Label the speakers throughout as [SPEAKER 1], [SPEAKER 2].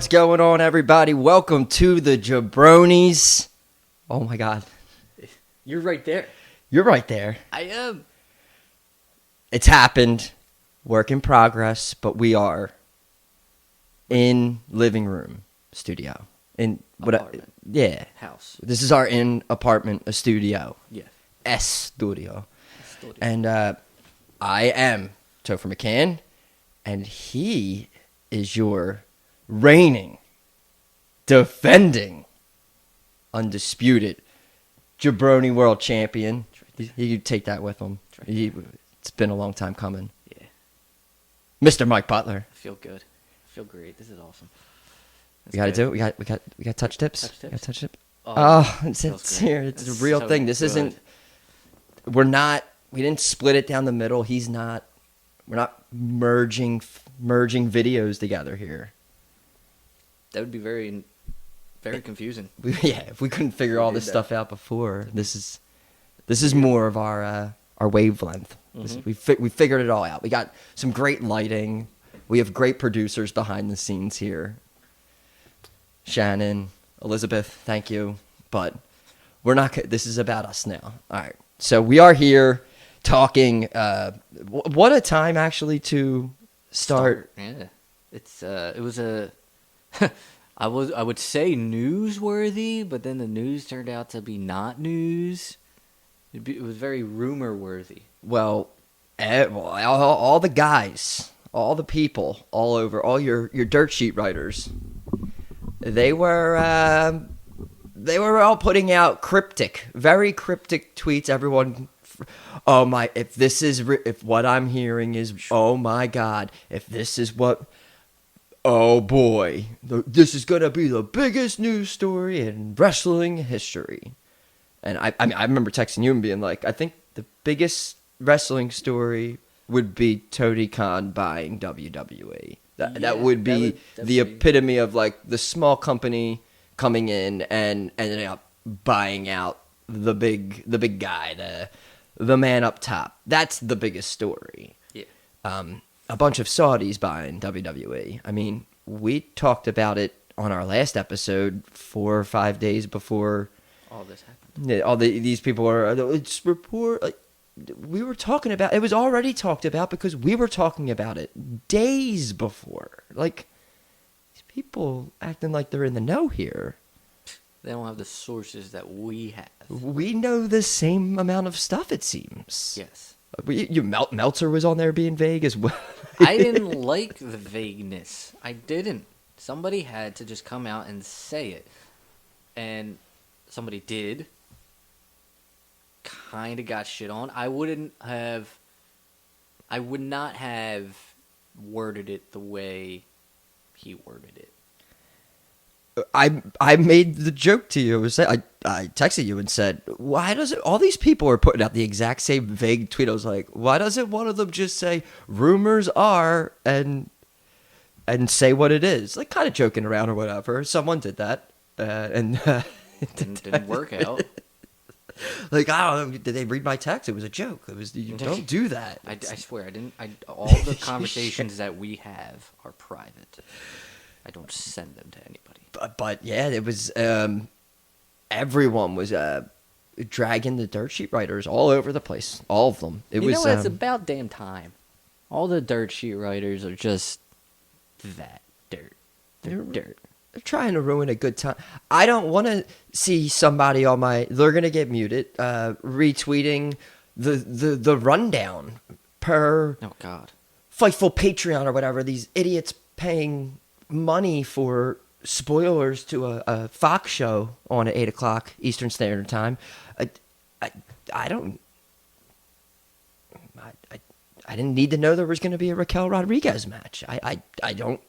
[SPEAKER 1] What's going on, everybody? Welcome to the jaBROnis. Oh my God.
[SPEAKER 2] You're right there.
[SPEAKER 1] You're right there.
[SPEAKER 2] I am.
[SPEAKER 1] It's happened. Work in progress, but we are in living room studio. In
[SPEAKER 2] Apartment.
[SPEAKER 1] Yeah.
[SPEAKER 2] House.
[SPEAKER 1] This is our in apartment, a studio.
[SPEAKER 2] Yeah.
[SPEAKER 1] S studio.
[SPEAKER 2] Studio.
[SPEAKER 1] And I am Topher McCann, and he is your reigning, defending, undisputed jaBROni world champion. You could take that with him. It's been a long time coming.
[SPEAKER 2] Yeah.
[SPEAKER 1] Mr. Mike Butler.
[SPEAKER 2] I feel good. I feel great. This is awesome.
[SPEAKER 1] We got to do it. We got touch tips.
[SPEAKER 2] Touch tips?
[SPEAKER 1] We got touch tip.
[SPEAKER 2] Oh,
[SPEAKER 1] It's here. It's a real
[SPEAKER 2] so
[SPEAKER 1] thing. This
[SPEAKER 2] good.
[SPEAKER 1] isn't. We didn't split it down the middle. We're not merging videos together here.
[SPEAKER 2] That would be very, very confusing.
[SPEAKER 1] Yeah, if we couldn't figure all
[SPEAKER 2] did
[SPEAKER 1] this
[SPEAKER 2] that.
[SPEAKER 1] stuff out before, this is more of our wavelength. We figured it all out. We got some great lighting. We have great producers behind the scenes here. Shannon, Elizabeth, thank you. But we're not. This is about us now. All right. So we are here talking. What a time actually to start.
[SPEAKER 2] Yeah. It was a. I would say newsworthy, but then the news turned out to be not news. It was very rumor worthy.
[SPEAKER 1] Well, all the guys, all the people, all over, all your dirt sheet writers, they were all putting out very cryptic tweets. Everyone, oh my! If what I'm hearing is, oh my God! If this is what, oh boy! This is gonna be the biggest news story in wrestling history. And I remember texting you and being like, I think the biggest wrestling story would be Tony Khan buying WWE. That would be the epitome of like the small company coming in and ending up buying out the big guy, the man up top. That's the biggest story.
[SPEAKER 2] Yeah.
[SPEAKER 1] A bunch of Saudis buying WWE. I mean, we talked about it on our last episode 4 or 5 days before
[SPEAKER 2] All this happened.
[SPEAKER 1] yeah, these people are. It's report. Like, we were talking about. It was already talked about because we were talking about it days before. Like, these people acting like they're in the know here.
[SPEAKER 2] They don't have the sources that we have.
[SPEAKER 1] We know the same amount of stuff. It seems.
[SPEAKER 2] Yes.
[SPEAKER 1] Meltzer was on there being vague as well.
[SPEAKER 2] I didn't like the vagueness. I didn't. Somebody had to just come out and say it. And somebody did. Kind of got shit on. I would not have worded it the way he worded it.
[SPEAKER 1] I made the joke to you. I texted you and said, why does it? All these people are putting out the exact same vague tweet. I was like, why doesn't one of them just say rumors are and say what it is? Like, kind of joking around or whatever. Someone did that,
[SPEAKER 2] It didn't work out.
[SPEAKER 1] Like, I don't know. Did they read my text? It was a joke. It was. You don't do that.
[SPEAKER 2] I swear, I didn't. All the conversations that we have are private. I don't send them to anybody.
[SPEAKER 1] But yeah, it was. Everyone was dragging the dirt sheet writers all over the place. All of them. It was.
[SPEAKER 2] It's about damn time. All the dirt sheet writers are just that dirt. They're dirt.
[SPEAKER 1] They're trying to ruin a good time. I don't want to see somebody on my. They're gonna get muted. Retweeting the rundown per.
[SPEAKER 2] Oh God.
[SPEAKER 1] Fightful Patreon or whatever. These idiots paying money for spoilers to a Fox show on at 8:00 Eastern Standard Time. I don't. I didn't need to know there was going to be a Raquel Rodriguez match. I don't.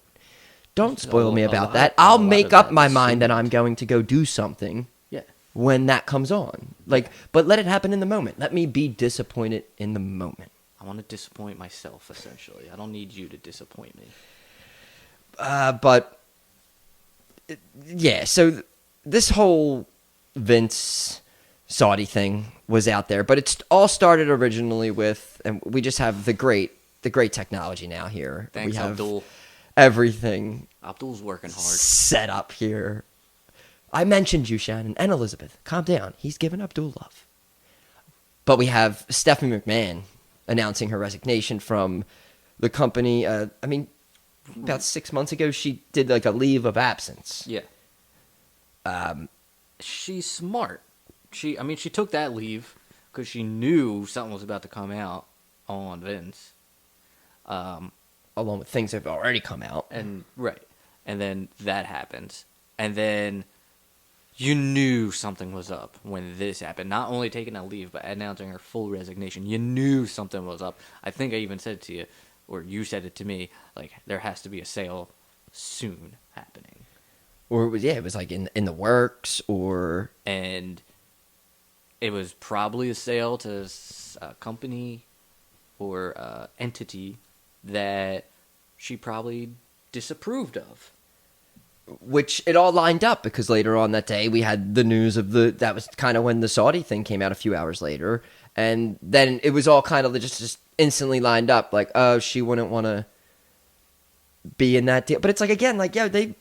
[SPEAKER 1] Don't spoil me about that. I'll make up my mind that I'm going to go do something.
[SPEAKER 2] Yeah.
[SPEAKER 1] When that comes on, but let it happen in the moment. Let me be disappointed in the moment.
[SPEAKER 2] I want to disappoint myself, essentially. I don't need you to disappoint me.
[SPEAKER 1] But yeah, so this whole Vince Saudi thing was out there, but it's all started originally with, and we just have the great technology now here.
[SPEAKER 2] Thanks,
[SPEAKER 1] we have
[SPEAKER 2] Abdul.
[SPEAKER 1] everything
[SPEAKER 2] Abdul's working hard.
[SPEAKER 1] set up here. I mentioned you, Shannon, and Elizabeth. Calm down. He's giving Abdul love. But we have Stephanie McMahon announcing her resignation from the company. About 6 months ago, she did like a leave of absence.
[SPEAKER 2] Yeah. She's smart. She took that leave because she knew something was about to come out on Vince.
[SPEAKER 1] Along with things that have already come out.
[SPEAKER 2] And then that happens. And then you knew something was up when this happened. Not only taking a leave, but announcing her full resignation. You knew something was up. I think I even said it to you, or you said it to me, like, there has to be a sale soon happening.
[SPEAKER 1] Or it was like in the works, or...
[SPEAKER 2] And it was probably a sale to a company or entity that she probably disapproved of.
[SPEAKER 1] Which it all lined up, because later on that day we had the news of that was kind of when the Saudi thing came out a few hours later, and then it was all kind of just instantly lined up, like, oh, she wouldn't want to be in that deal. But it's like, again, like, yeah, they've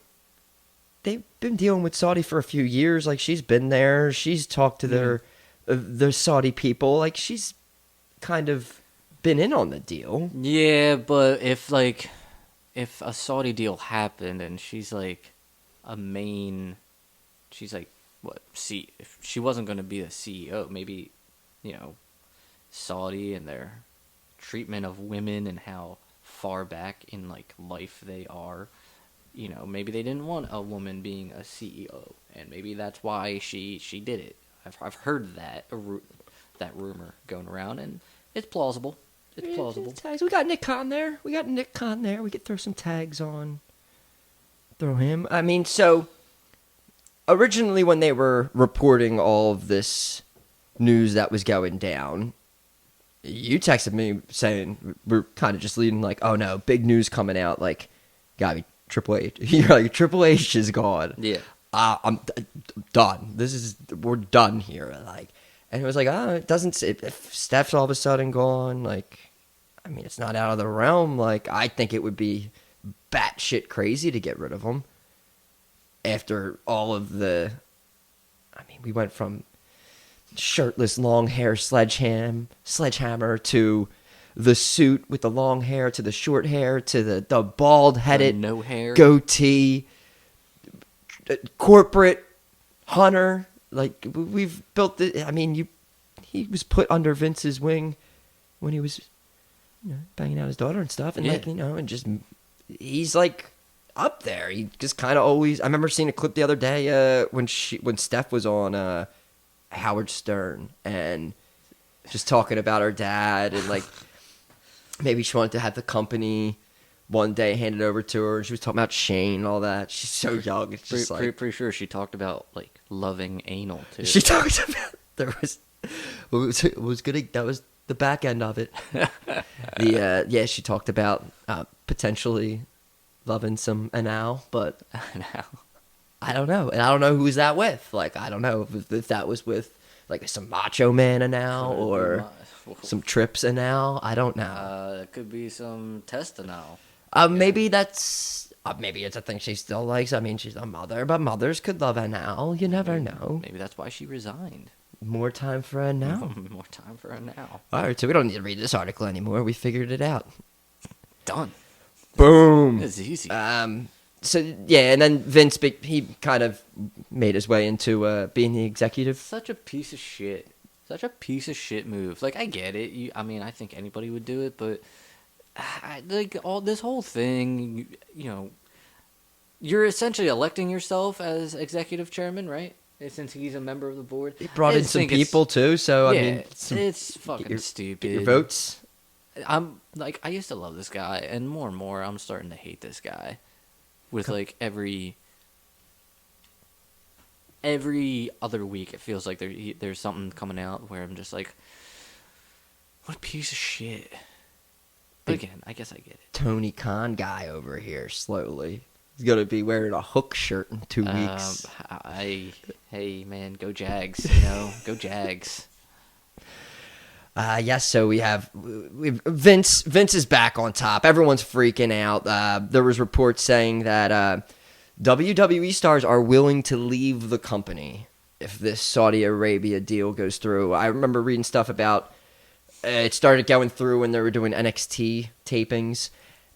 [SPEAKER 1] been dealing with Saudi for a few years. Like, she's been there, she's talked to their Saudi people, like, she's kind of been in on the deal.
[SPEAKER 2] Yeah, but if a Saudi deal happened and she's like if she wasn't going to be the CEO, maybe, Saudi and their treatment of women and how far back in like life they are, maybe they didn't want a woman being a CEO, and maybe that's why she did it. I've heard that rumor going around, and it's plausible. It's plausible.
[SPEAKER 1] Tags. We got Nick Khan there. We could throw some tags on. Throw him. I mean, so originally when they were reporting all of this news that was going down, you texted me saying we're kind of just leading like, oh no, big news coming out. Like, gotta be Triple H. You're like, Triple H is gone.
[SPEAKER 2] Yeah.
[SPEAKER 1] I'm done. We're done here. Like. And it was like, it doesn't... If Steph's all of a sudden gone, like... I mean, it's not out of the realm. Like, I think it would be batshit crazy to get rid of him. After all of the... I mean, we went from shirtless, long hair sledgehammer to the suit with the long hair to the short hair to the bald-headed...
[SPEAKER 2] no hair.
[SPEAKER 1] Goatee. Corporate Hunter... Like, we've built the... I mean, he was put under Vince's wing when he was, banging out his daughter and stuff. And, and just... He's, like, up there. He just kind of always... I remember seeing a clip the other day when Steph was on Howard Stern and just talking about her dad. And, like, maybe she wanted to have the company one day handed over to her. And she was talking about Shane and all that. She's so young. It's just
[SPEAKER 2] pretty sure she talked about, like, loving anal too.
[SPEAKER 1] She talked about it was good. That was the back end of it. She talked about potentially loving some anal, but I don't know, and I don't know who's that with. Like, I don't know if that was with like some Macho Man anal or some Trips anal. I don't know.
[SPEAKER 2] It could be some test anal.
[SPEAKER 1] Maybe that's. Maybe it's a thing she still likes. I mean, she's a mother, but mothers could love anal. You never know.
[SPEAKER 2] Maybe that's why she resigned.
[SPEAKER 1] More time for anal.
[SPEAKER 2] More time for anal.
[SPEAKER 1] All right, so we don't need to read this article anymore. We figured it out.
[SPEAKER 2] Done.
[SPEAKER 1] Boom.
[SPEAKER 2] It's easy.
[SPEAKER 1] So yeah, and then Vince, he kind of made his way into being the executive.
[SPEAKER 2] Such a piece of shit. Such a piece of shit move. Like, I get it. I think anybody would do it, but. Like, all this whole thing, you're essentially electing yourself as executive chairman, right? Since he's a member of the board.
[SPEAKER 1] He brought in some people too, so I mean,
[SPEAKER 2] it's fucking stupid.
[SPEAKER 1] Get your votes.
[SPEAKER 2] I'm like, I used to love this guy, and more, I'm starting to hate this guy. With like every other week, it feels like there's something coming out where I'm just like, what a piece of shit. But again, I guess I get it.
[SPEAKER 1] Tony Khan guy over here, slowly. He's going to be wearing a Hook shirt in 2 weeks.
[SPEAKER 2] Hey, man, go Jags, go Jags.
[SPEAKER 1] Yes, so we have Vince. Vince is back on top. Everyone's freaking out. There was reports saying that WWE stars are willing to leave the company if this Saudi Arabia deal goes through. I remember reading stuff about it started going through when they were doing NXT tapings,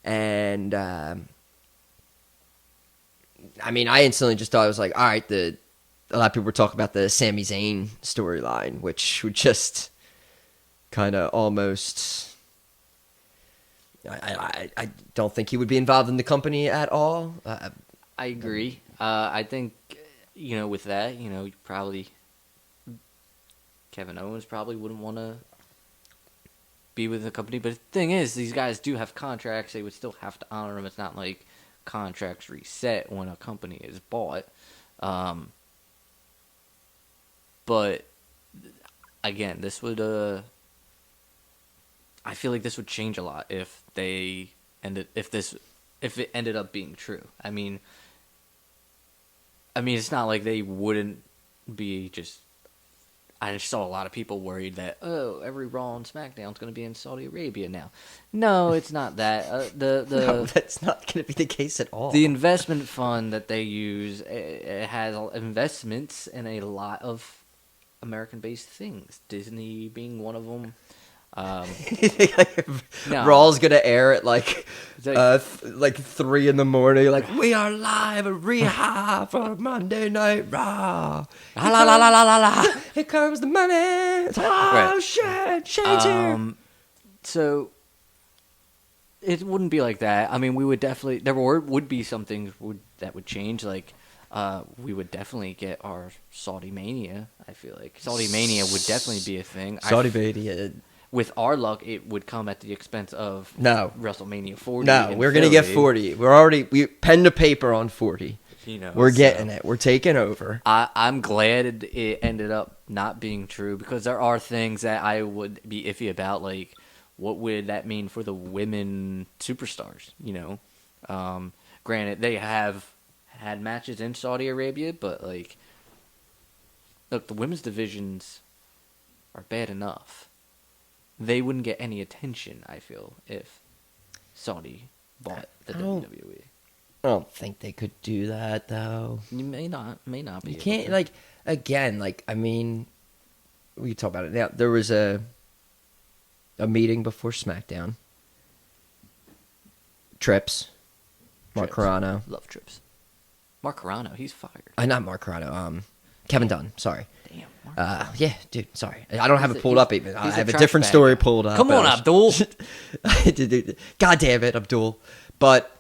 [SPEAKER 1] and I mean, I instantly just thought, I was like, all right, a lot of people were talking about the Sami Zayn storyline, which would just kind of almost... I don't think he would be involved in the company at all.
[SPEAKER 2] I agree. I think, with that, probably Kevin Owens probably wouldn't want to be with the company. But the thing is, these guys do have contracts. They would still have to honor them. It's not like contracts reset when a company is bought. But again, this would I feel like this would change a lot if it ended up being true. I mean, it's not like they wouldn't be just. I just saw a lot of people worried that every Raw and SmackDown is going to be in Saudi Arabia now. No, it's not that.
[SPEAKER 1] No, that's not going to be the case at all.
[SPEAKER 2] The investment fund that they use, it has investments in a lot of American-based things. Disney being one of them.
[SPEAKER 1] No. Raw's gonna air at like 3 in the morning. Like, we are live at Rehab for Monday Night Raw.
[SPEAKER 2] La la la la la la.
[SPEAKER 1] Here comes the money. Oh shit, Shane's here.
[SPEAKER 2] So it wouldn't be like that. I mean, we would definitely would be some things that would change. Like we would definitely get our Saudi Mania. I feel like Saudi Mania would definitely be a thing.
[SPEAKER 1] Saudi Mania.
[SPEAKER 2] With our luck, it would come at the expense of WrestleMania 40.
[SPEAKER 1] No, we're going to get 40. We pen to paper on 40. We're getting it. We're taking over.
[SPEAKER 2] I'm glad it ended up not being true, because there are things that I would be iffy about, like what would that mean for the women superstars, Granted, they have had matches in Saudi Arabia, but like, look, the women's divisions are bad enough. They wouldn't get any attention, I feel, if Saudi bought the WWE.
[SPEAKER 1] I don't think they could do that, though.
[SPEAKER 2] You may not be.
[SPEAKER 1] You can't, we can talk about it now. There was a meeting before SmackDown. Trips. Mark Carrano.
[SPEAKER 2] Love Trips. Mark Carrano, he's fired.
[SPEAKER 1] Not Mark Carrano. Kevin Dunn, sorry.
[SPEAKER 2] Damn.
[SPEAKER 1] Yeah, dude, sorry. I don't have it pulled up even. I have a different story pulled up.
[SPEAKER 2] Come on, Abdul.
[SPEAKER 1] God damn it, Abdul. But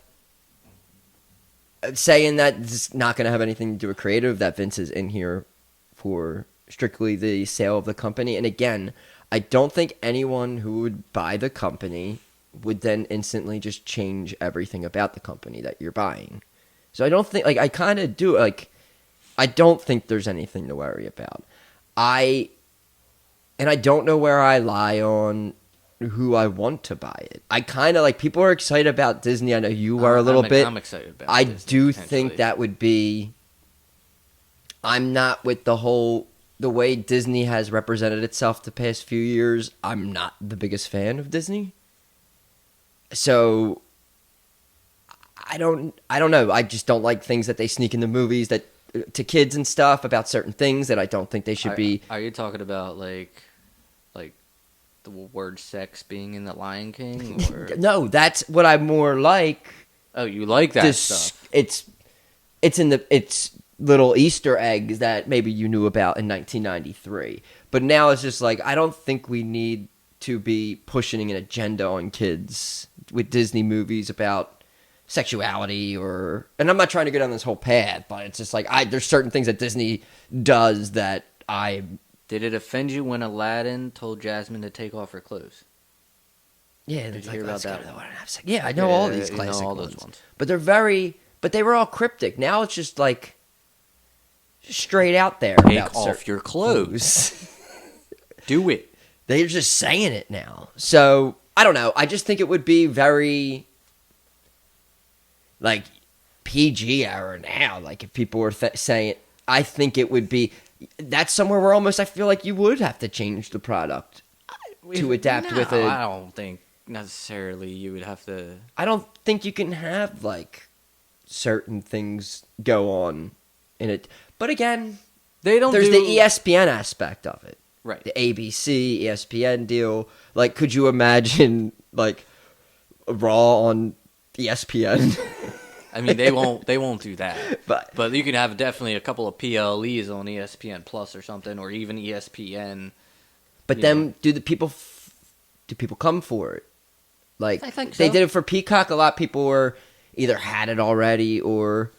[SPEAKER 1] saying that it's not going to have anything to do with creative, that Vince is in here for strictly the sale of the company. And again, I don't think anyone who would buy the company would then instantly just change everything about the company that you're buying. So I don't think, I kind of do, I don't think there's anything to worry about. I don't know where I lie on who I want to buy it. I kind of people are excited about Disney. I know you are a little bit.
[SPEAKER 2] I'm excited about
[SPEAKER 1] I
[SPEAKER 2] Disney,
[SPEAKER 1] do think that would be. I'm not with the way Disney has represented itself the past few years. I'm not the biggest fan of Disney. So I don't know. I just don't like things that they sneak in the movies to kids and stuff about certain things that I don't think they should be.
[SPEAKER 2] Are you talking about like the word sex being in the Lion King? Or?
[SPEAKER 1] No, that's what I more like.
[SPEAKER 2] Oh, you like that stuff?
[SPEAKER 1] It's little Easter eggs that maybe you knew about in 1993. But now it's just I don't think we need to be pushing an agenda on kids with Disney movies about sexuality and I'm not trying to go down this whole path, but it's just there's certain things that Disney does that
[SPEAKER 2] Did it offend you when Aladdin told Jasmine to take off her clothes?
[SPEAKER 1] Yeah,
[SPEAKER 2] did you hear about that?
[SPEAKER 1] Yeah, I know all these classic ones. But they were all cryptic. Now it's just straight out there.
[SPEAKER 2] Take off your clothes. Do it.
[SPEAKER 1] They're just saying it now. So I don't know. I just think it would be very PG era now. If people were saying it, I think it would be. That's somewhere where almost I feel like you would have to change the product. to adapt with
[SPEAKER 2] No,
[SPEAKER 1] it.
[SPEAKER 2] I don't think necessarily you would have to.
[SPEAKER 1] I don't think you can have like certain things go on in it. But again,
[SPEAKER 2] They don't.
[SPEAKER 1] there's
[SPEAKER 2] do,
[SPEAKER 1] the ESPN aspect of it.
[SPEAKER 2] right.
[SPEAKER 1] The ABC, ESPN deal. Like, could you imagine like Raw on ESPN?
[SPEAKER 2] I mean, they won't do that.
[SPEAKER 1] But
[SPEAKER 2] you can have definitely a couple of PLEs on ESPN Plus or something, or even ESPN.
[SPEAKER 1] But then, do people come for it? Like,
[SPEAKER 2] I think
[SPEAKER 1] they
[SPEAKER 2] so.
[SPEAKER 1] did it for Peacock. A lot of people were either had it already or.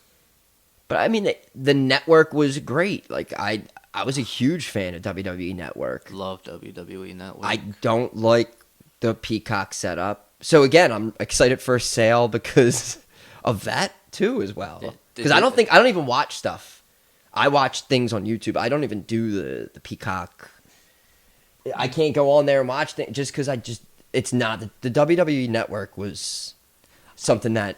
[SPEAKER 1] But I mean, the network was great. Like, I was a huge fan of WWE Network.
[SPEAKER 2] Love WWE Network.
[SPEAKER 1] I don't like the Peacock setup. So again, I'm excited for a sale because of that too, as well. Because I don't even watch stuff. I watch things on YouTube. I don't even do the Peacock. I can't go on there and watch things just because it's not the WWE Network was something that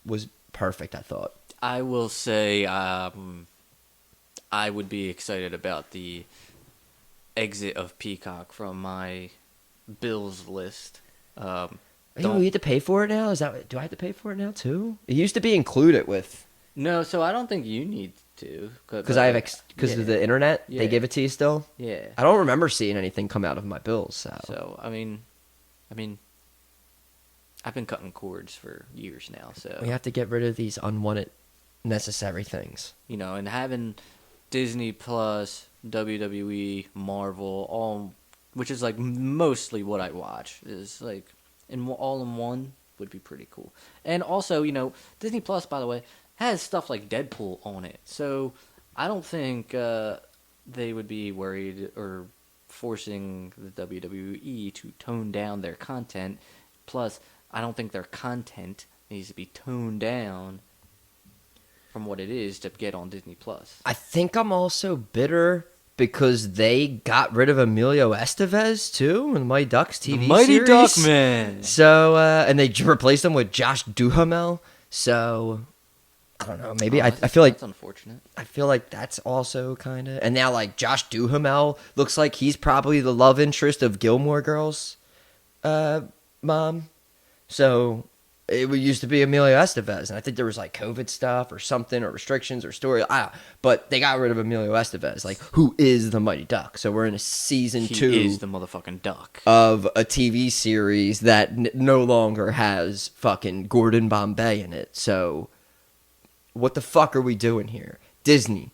[SPEAKER 1] was perfect. I thought.
[SPEAKER 2] I will say, I would be excited about the exit of Peacock from my bills list.
[SPEAKER 1] We have to pay for it now. Do I have to pay for it now too? It used to be included with.
[SPEAKER 2] No, so I don't think you need to.
[SPEAKER 1] Because I have of the internet,
[SPEAKER 2] Yeah.
[SPEAKER 1] they give it to you still.
[SPEAKER 2] Yeah.
[SPEAKER 1] I don't remember seeing anything come out of my bills.
[SPEAKER 2] So I mean, I've been cutting cords for years now. So
[SPEAKER 1] we have to get rid of these unwanted, necessary things.
[SPEAKER 2] and having Disney Plus, WWE, Marvel, all, which is like mostly what I watch, is like all in one would be pretty cool. And also, Disney Plus, by the way, has stuff like Deadpool on it. So I don't think they would be worried or forcing the WWE to tone down their content. Plus, I don't think their content needs to be toned down from what it is to get on Disney Plus.
[SPEAKER 1] I think I'm also bitter because they got rid of Emilio Estevez too in the Mighty Ducks TV
[SPEAKER 2] Mighty
[SPEAKER 1] series.
[SPEAKER 2] Duckman.
[SPEAKER 1] So and they replaced him with Josh Duhamel. So I don't know. Maybe I feel like
[SPEAKER 2] that's unfortunate.
[SPEAKER 1] I feel like that's also kind of, and now like Josh Duhamel looks like he's probably the love interest of Gilmore Girls, mom. So it used to be Emilio Estevez, and I think there was like COVID stuff or something or restrictions or story. But they got rid of Emilio Estevez, like who is the Mighty Duck. So we're in a season 2.
[SPEAKER 2] He is the motherfucking duck
[SPEAKER 1] of a TV series that no longer has fucking Gordon Bombay in it. So what the fuck are we doing here? Disney,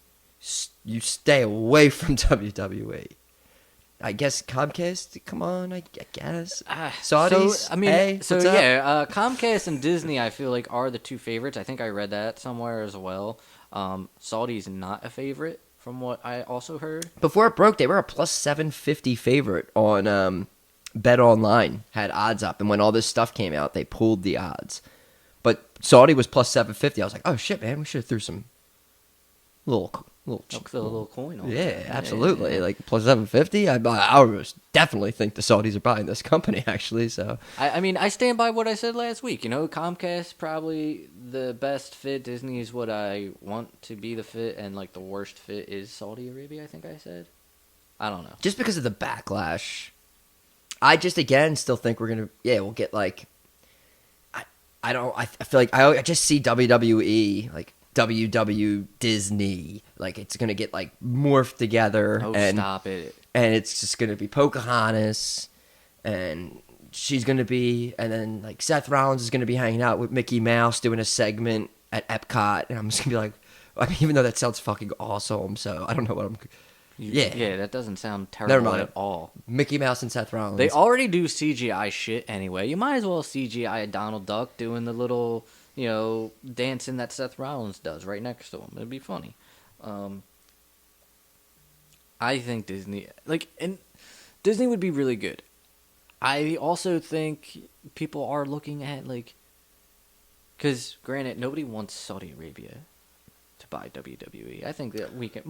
[SPEAKER 1] you stay away from WWE. I guess Comcast, come on, I guess. Saudis,
[SPEAKER 2] Comcast and Disney, I feel like, are the two favorites. I think I read that somewhere as well. Saudi's not a favorite, from what I also heard.
[SPEAKER 1] Before it broke, they were a plus 750 favorite on Bet Online, had odds up. And when all this stuff came out, they pulled the odds. But Saudi was plus 750. I was like, oh shit, man, we should have threw some little
[SPEAKER 2] coin on.
[SPEAKER 1] Yeah, absolutely. Yeah. Like plus 750. I would definitely think the Saudis are buying this company. Actually, so
[SPEAKER 2] I stand by what I said last week. Comcast probably the best fit. Disney is what I want to be the fit, and like the worst fit is Saudi Arabia. I think I said. I don't know.
[SPEAKER 1] Just because of the backlash, I just again still think we're gonna we'll get like. I feel like I just see WWE like WW Disney, like it's gonna get like morphed together.
[SPEAKER 2] Stop it!
[SPEAKER 1] And it's just gonna be Pocahontas, and she's gonna be, and then like Seth Rollins is gonna be hanging out with Mickey Mouse doing a segment at Epcot, and I'm just gonna be like, I mean, even though that sounds fucking awesome, so I don't know what I'm.
[SPEAKER 2] Yeah, that doesn't sound terrible at all.
[SPEAKER 1] Mickey Mouse and Seth Rollins.
[SPEAKER 2] They already do CGI shit anyway. You might as well CGI Donald Duck doing the little, dancing that Seth Rollins does right next to him. It'd be funny. I think Disney, and Disney would be really good. I also think people are looking at, because granted, nobody wants Saudi Arabia to buy WWE. I think that we can.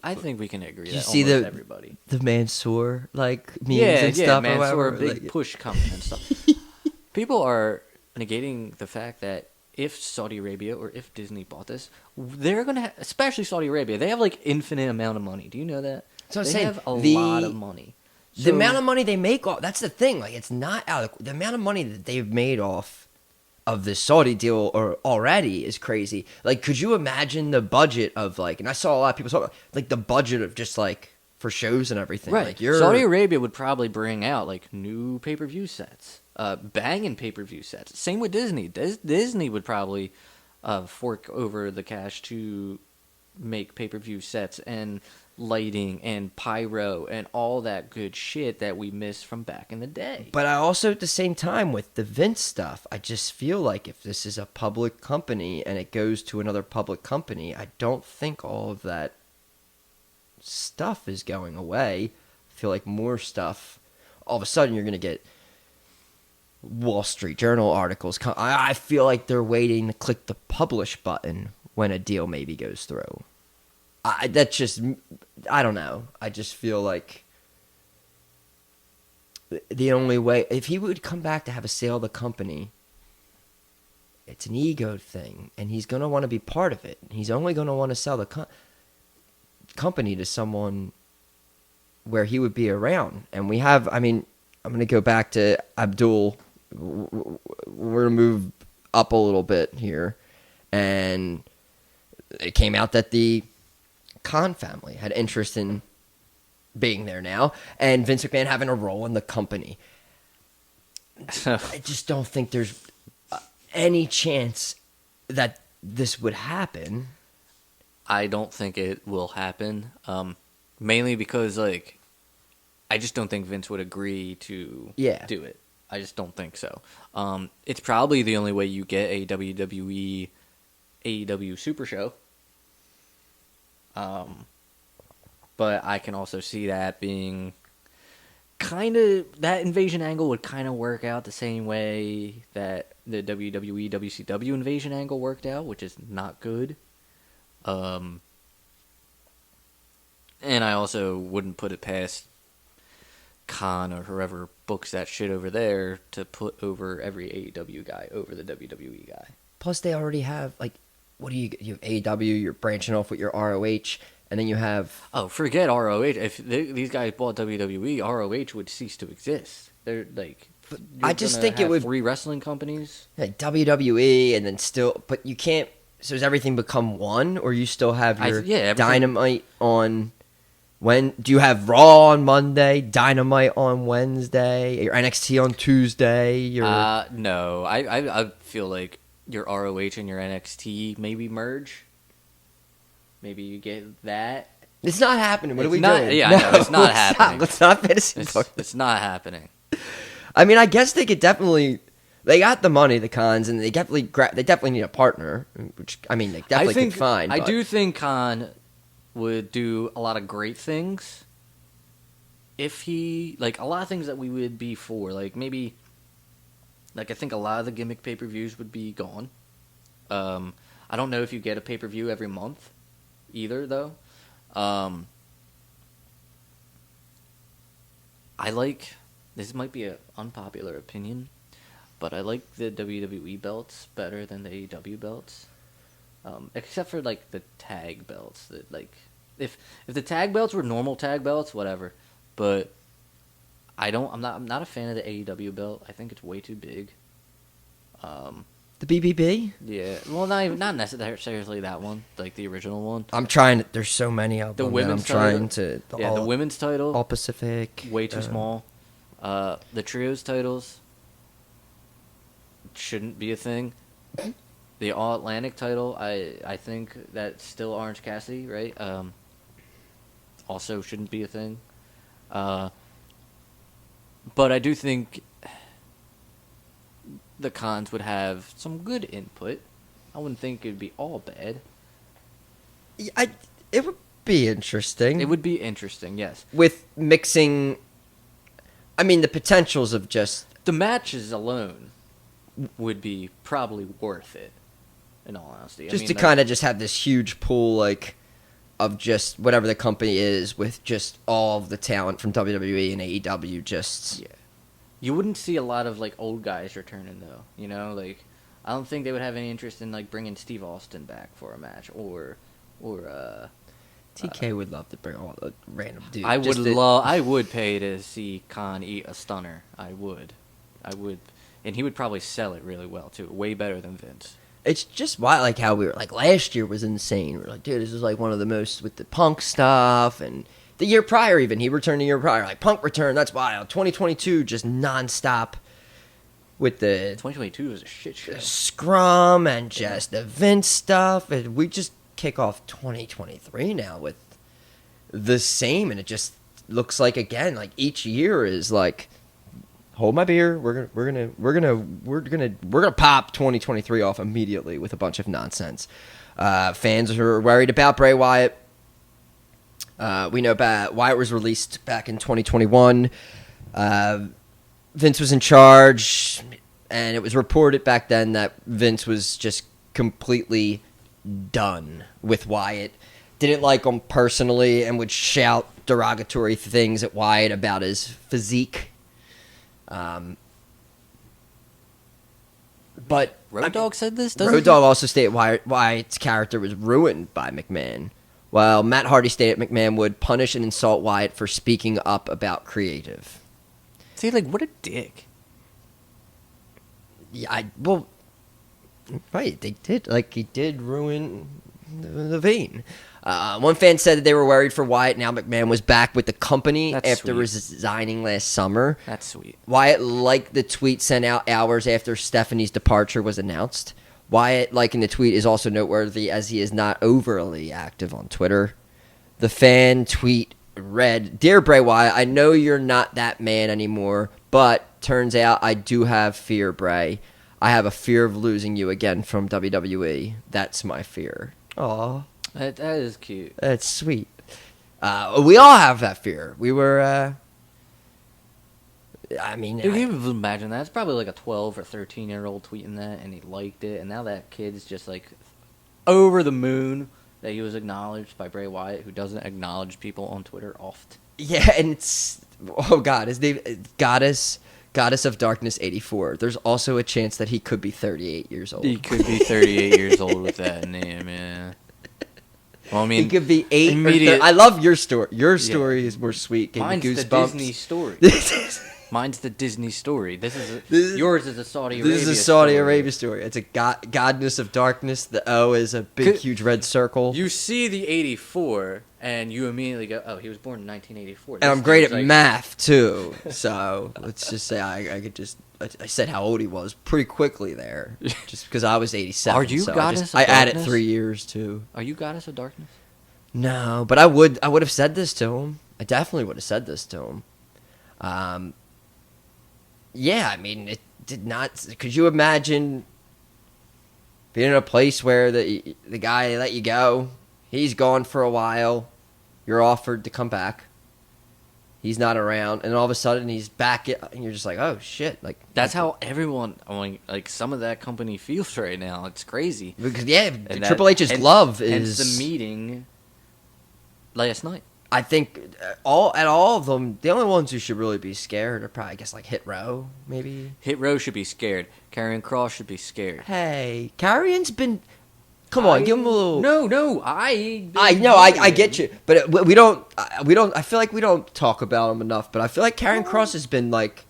[SPEAKER 2] I think we can agree. You see everybody.
[SPEAKER 1] The Mansoor memes and stuff.
[SPEAKER 2] Mansoor, big push coming and stuff. People are negating the fact that if Saudi Arabia or if Disney bought this, they're gonna, especially Saudi Arabia, they have infinite amount of money. Do you know that? They have a lot of money.
[SPEAKER 1] The amount of money they make off, that's the thing. Like, it's not out of the amount of money that they've made off of this Saudi deal or already is crazy. Like, could you imagine the budget of, like, and I saw a lot of people talk about, like, the budget of just, like, for shows and everything.
[SPEAKER 2] Right.
[SPEAKER 1] Like,
[SPEAKER 2] Saudi Arabia would probably bring out, like, new pay-per-view sets, banging pay-per-view sets. Same with Disney. Disney would probably fork over the cash to make pay-per-view sets and lighting and pyro and all that good shit that we missed from back in the day.
[SPEAKER 1] But I also, at the same time, with the Vince stuff, I just feel like if this is a public company and it goes to another public company, I don't think all of that stuff is going away. I feel like more stuff, all of a sudden you're going to get Wall Street Journal articles. I feel like they're waiting to click the publish button when a deal maybe goes through. I don't know. I just feel like the only way, if he would come back to have a sale of the company, it's an ego thing, and he's going to want to be part of it. He's only going to want to sell the company to someone where he would be around. And we have, I mean, I'm going to go back to Abdul. We're going to move up a little bit here. And it came out that the Khan family had interest in being there now, and Vince McMahon having a role in the company. I just don't think there's any chance that this would happen.
[SPEAKER 2] I don't think it will happen, mainly because, like, I just don't think Vince would agree to do it. I just don't think so. It's probably the only way you get a WWE AEW Super Show. But I can also see that being kind of, that invasion angle would kind of work out the same way that the WWE WCW invasion angle worked out, which is not good. And I also wouldn't put it past Khan or whoever books that shit over there to put over every AEW guy over the WWE guy.
[SPEAKER 1] Plus, they already have, like, what do you have AEW, you're branching off with your ROH, and then you have...
[SPEAKER 2] Oh, forget ROH. If these guys bought WWE, ROH would cease to exist. They're, like...
[SPEAKER 1] I just think it would...
[SPEAKER 2] 3 wrestling companies?
[SPEAKER 1] Like WWE, and then still... But you can't... So does everything become one, or you still have your Dynamite on... When do you have Raw on Monday, Dynamite on Wednesday, your NXT on Tuesday?
[SPEAKER 2] No. I feel like your ROH and your NXT maybe merge. Maybe you get that.
[SPEAKER 1] It's not happening. What are we doing?
[SPEAKER 2] Yeah, no, it's not happening.
[SPEAKER 1] Let's not fantasy book.
[SPEAKER 2] It's not happening.
[SPEAKER 1] I mean, I guess they could definitely. They got the money, the Khans, and they definitely need a partner. Which, I mean, they definitely could find.
[SPEAKER 2] I do think Khan would do a lot of great things if he, like, a lot of things that we would be for, like, maybe, like, I think a lot of the gimmick pay-per-views would be gone. I don't know if you get a pay-per-view every month either, though. I like, this might be an unpopular opinion, but I like the WWE belts better than the AEW belts. Except for, like, the tag belts. That, like, if the tag belts were normal tag belts, whatever. But I'm not a fan of the AEW belt. I think it's way too big.
[SPEAKER 1] The BBB?
[SPEAKER 2] Yeah. Well, not necessarily that one, like the original one.
[SPEAKER 1] I'm trying. There's so many of them.
[SPEAKER 2] The women's
[SPEAKER 1] title.
[SPEAKER 2] The women's title.
[SPEAKER 1] All Pacific.
[SPEAKER 2] Way too small. The trios titles shouldn't be a thing. The All Atlantic title, I think that's still Orange Cassidy, right? Also shouldn't be a thing. But I do think the Khans would have some good input. I wouldn't think it would be all bad.
[SPEAKER 1] It would be interesting.
[SPEAKER 2] It would be interesting, yes.
[SPEAKER 1] With mixing, I mean, the potentials of just...
[SPEAKER 2] The matches alone would be probably worth it. In all honesty,
[SPEAKER 1] just to kind of just have this huge pool, like, of just whatever the company is, with just all of the talent from WWE and AEW. Just
[SPEAKER 2] you wouldn't see a lot of, like, old guys returning, though. You know, like, I don't think they would have any interest in, like, bringing Steve Austin back for a match or
[SPEAKER 1] TK would love to bring all the random dudes.
[SPEAKER 2] I would pay to see Khan eat a stunner. I would, and he would probably sell it really well too, way better than Vince.
[SPEAKER 1] It's just wild, like how we were like last year was insane. We were like, dude, this is like one of the most with the Punk stuff, and the year prior even he returned the year prior, like Punk returned. That's wild. 2022 just nonstop with the
[SPEAKER 2] 2022 was a shit show.
[SPEAKER 1] Scrum and just the Vince stuff, and we just kick off 2023 now with the same, and it just looks like again like each year is like. Hold my beer. We're gonna pop 2023 off immediately with a bunch of nonsense. Fans are worried about Bray Wyatt. We know Wyatt was released back in 2021. Vince was in charge, and it was reported back then that Vince was just completely done with Wyatt. Didn't like him personally, and would shout derogatory things at Wyatt about his physique. But
[SPEAKER 2] Road Dogg said this, doesn't
[SPEAKER 1] Road Dogg also stated Wyatt's character was ruined by McMahon, while Matt Hardy stated McMahon would punish and insult Wyatt for speaking up about creative.
[SPEAKER 2] See, like, what a dick.
[SPEAKER 1] Yeah, right, they did. Like, he did ruin the vein. One fan said that they were worried for Wyatt. Now McMahon was back with the company after resigning last summer.
[SPEAKER 2] That's sweet.
[SPEAKER 1] Wyatt liked the tweet sent out hours after Stephanie's departure was announced. Wyatt liking the tweet is also noteworthy as he is not overly active on Twitter. The fan tweet read, "Dear Bray Wyatt, I know you're not that man anymore, but turns out I do have fear, Bray. I have a fear of losing you again from WWE. That's my fear." Aww.
[SPEAKER 2] That is cute.
[SPEAKER 1] That's sweet. We all have that fear. We were, I mean...
[SPEAKER 2] Dude, can you imagine that? It's probably like a 12 or 13-year-old tweeting that, and he liked it, and now that kid's just, like, over the moon that he was acknowledged by Bray Wyatt, who doesn't acknowledge people on Twitter often.
[SPEAKER 1] Yeah, and it's... Oh, God. His name... Goddess of Darkness 84. There's also a chance that he could be 38 years old.
[SPEAKER 2] He could be 38 years old with that name, yeah. Well, I mean,
[SPEAKER 1] he could be 8 or 30. I love your story. Your story is more sweet.
[SPEAKER 2] Mine's the Disney story. Mine's the Disney story. Yours is a Saudi Arabia story.
[SPEAKER 1] This is a Saudi Arabia story. It's a Goddess of Darkness. The O is a big, huge red circle.
[SPEAKER 2] You see the 84, and you immediately go, oh, he was born in 1984.
[SPEAKER 1] And I'm great at math, too. So let's just say I said how old he was pretty quickly there. Just because I was 87.
[SPEAKER 2] Are you Goddess of Darkness?
[SPEAKER 1] I added 3 years, too.
[SPEAKER 2] Are you Goddess of Darkness?
[SPEAKER 1] No, but I would have said this to him. I definitely would have said this to him. Yeah, I mean, it did not... Could you imagine being in a place where the guy let you go, he's gone for a while, you're offered to come back, he's not around, and all of a sudden he's back, and you're just like, oh, shit. Like
[SPEAKER 2] that's how everyone, like some of that company feels right now. It's crazy.
[SPEAKER 1] Because, Triple H's glove is...
[SPEAKER 2] Hence the meeting last night.
[SPEAKER 1] I think all of them, the only ones who should really be scared are probably, I guess, like Hit Row, maybe.
[SPEAKER 2] Hit Row should be scared. Karrion Kross should be scared.
[SPEAKER 1] Hey, Karrion's been... Come on, give him a little...
[SPEAKER 2] No,
[SPEAKER 1] I get you, but we don't, I feel like we don't talk about him enough, but I feel like Karrion Kross has been, like,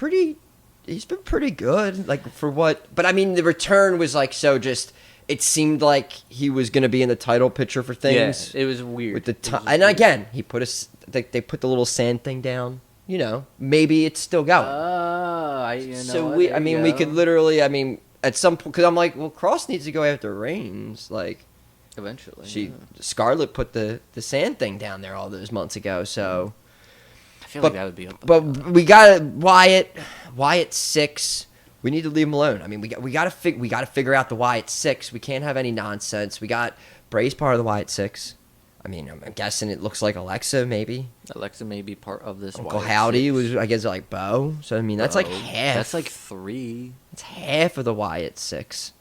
[SPEAKER 1] he's been pretty good, like, for what... But, I mean, the return was, like, so just... It seemed like he was going to be in the title picture for things.
[SPEAKER 2] Yeah, it was weird.
[SPEAKER 1] With the and again, he put they put the little sand thing down. You know, maybe it's still going. We could literally, at some point, because I'm like, well, Cross needs to go after Reigns, like.
[SPEAKER 2] Eventually.
[SPEAKER 1] Scarlett put the sand thing down there all those months ago, so.
[SPEAKER 2] I feel like that would be.
[SPEAKER 1] But we got Wyatt 6. We need to leave him alone. I mean, we got to figure out the Wyatt 6. We can't have any nonsense. We got Bray's part of the Wyatt 6. I mean, I'm guessing it looks like Alexa, maybe.
[SPEAKER 2] Alexa may be part of this.
[SPEAKER 1] Uncle Howdy was, I guess, like Bo. So I mean, that's like half.
[SPEAKER 2] That's like 3.
[SPEAKER 1] It's half of the Wyatt 6.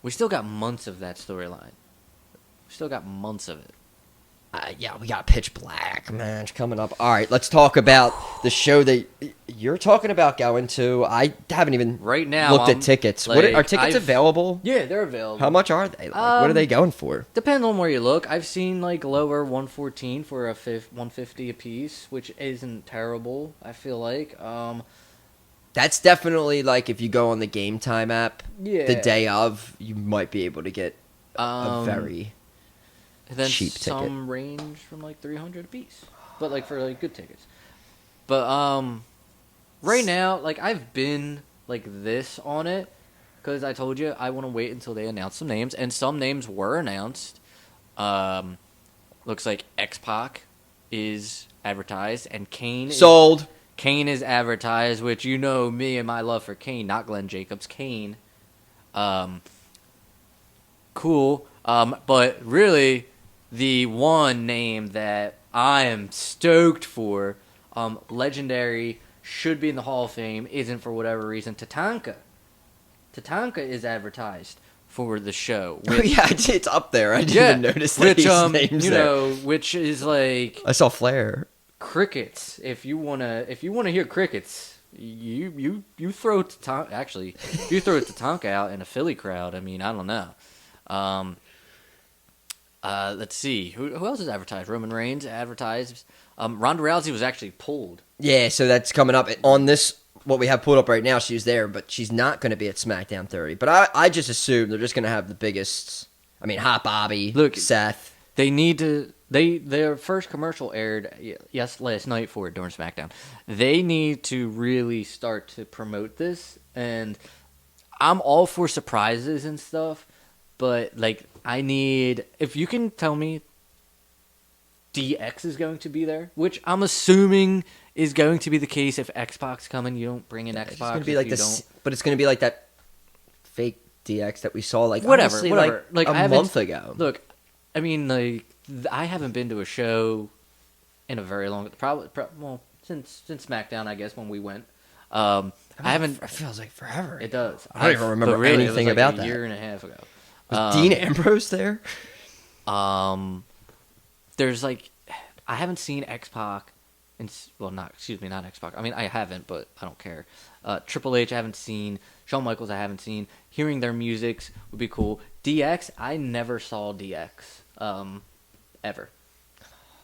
[SPEAKER 2] We still got months of that storyline. We still got months of it.
[SPEAKER 1] Yeah, we got Pitch Black match coming up. All right, let's talk about the show that you're talking about going to. I haven't even
[SPEAKER 2] Right now
[SPEAKER 1] looked
[SPEAKER 2] I'm,
[SPEAKER 1] at tickets.
[SPEAKER 2] like,
[SPEAKER 1] Are tickets available?
[SPEAKER 2] Yeah, they're available.
[SPEAKER 1] How much are they? Like, what are they going for?
[SPEAKER 2] Depends on where you look. I've seen like lower 114 for a 150 a piece, which isn't terrible. I feel like.
[SPEAKER 1] That's definitely like if you go on the Game Time app
[SPEAKER 2] Yeah.
[SPEAKER 1] the day of, you might be able to get a
[SPEAKER 2] Um,
[SPEAKER 1] very
[SPEAKER 2] then
[SPEAKER 1] cheap ticket.
[SPEAKER 2] some range from like 300 a piece, but like for like good tickets. But right now, like I've been like this on it because I told you I want to wait until they announce some names, and some names were announced. Looks like X-Pac is advertised, and Kane
[SPEAKER 1] sold.
[SPEAKER 2] Kane is advertised, which you know me and my love for Kane, not Glenn Jacobs. Kane, cool. But really, the one name that I am stoked for, legendary, should be in the Hall of Fame, isn't for whatever reason. Tatanka is advertised for the show.
[SPEAKER 1] Oh, yeah, it's up there. I didn't even notice that
[SPEAKER 2] which
[SPEAKER 1] these names
[SPEAKER 2] you
[SPEAKER 1] there.
[SPEAKER 2] know, which is like
[SPEAKER 1] I saw Flair.
[SPEAKER 2] crickets. If you wanna hear crickets, you throw Tatanka. Actually, you throw Tatanka out in a Philly crowd. I mean, I don't know. Let's see who else is advertised. Roman Reigns advertised. Ronda Rousey was actually pulled.
[SPEAKER 1] Yeah, so that's coming up on this. What we have pulled up right now, she's there, but she's not going to be at SmackDown 30. But I just assume they're just going to have the biggest. I mean, Hot Bobby,
[SPEAKER 2] Look,
[SPEAKER 1] Seth.
[SPEAKER 2] They need to. Their first commercial aired last night for it during SmackDown. They need to really start to promote this, and I'm all for surprises and stuff, but like I need, if you can tell me DX is going to be there, which I'm assuming is going to be the case if X-Pac's coming. You don't bring in X-Pac.
[SPEAKER 1] It's going to be like but it's going to be like that fake DX that we saw like
[SPEAKER 2] whatever.
[SPEAKER 1] like a month ago.
[SPEAKER 2] Look, I mean, like I haven't been to a show in a very long, since SmackDown, I guess, when we went. I haven't.
[SPEAKER 1] It feels like forever.
[SPEAKER 2] It does.
[SPEAKER 1] I don't even remember
[SPEAKER 2] really,
[SPEAKER 1] anything
[SPEAKER 2] it was like
[SPEAKER 1] about that.
[SPEAKER 2] A year and a half ago.
[SPEAKER 1] Was Dean Ambrose there?
[SPEAKER 2] There's like, I haven't seen X-Pac, not X-Pac. I mean, I haven't, but I don't care. Triple H, I haven't seen. Shawn Michaels, I haven't seen. Hearing their musics would be cool. DX, I never saw DX, ever.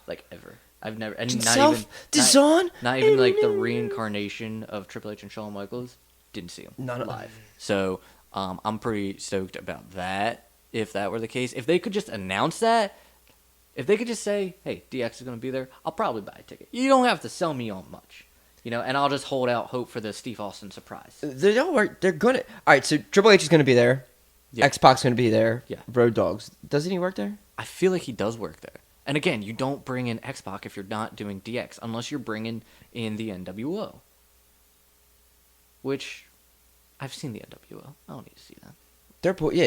[SPEAKER 2] Like, ever. I've never, and not even like the reincarnation of Triple H and Shawn Michaels, didn't see him live. So, I'm pretty stoked about that, if that were the case. If they could just announce that, if they could just say, hey, DX is going to be there, I'll probably buy a ticket. You don't have to sell me on much, you know, and I'll just hold out hope for the Steve Austin surprise.
[SPEAKER 1] They're going to... All right, so Triple H is going to be there. Yeah. X-Pac's going to be there.
[SPEAKER 2] Yeah.
[SPEAKER 1] Road Dogs. Doesn't he work there?
[SPEAKER 2] I feel like he does work there. And again, you don't bring in X-Pac if you're not doing DX, unless you're bringing in the NWO. Which, I've seen the NWO. I don't need to see that.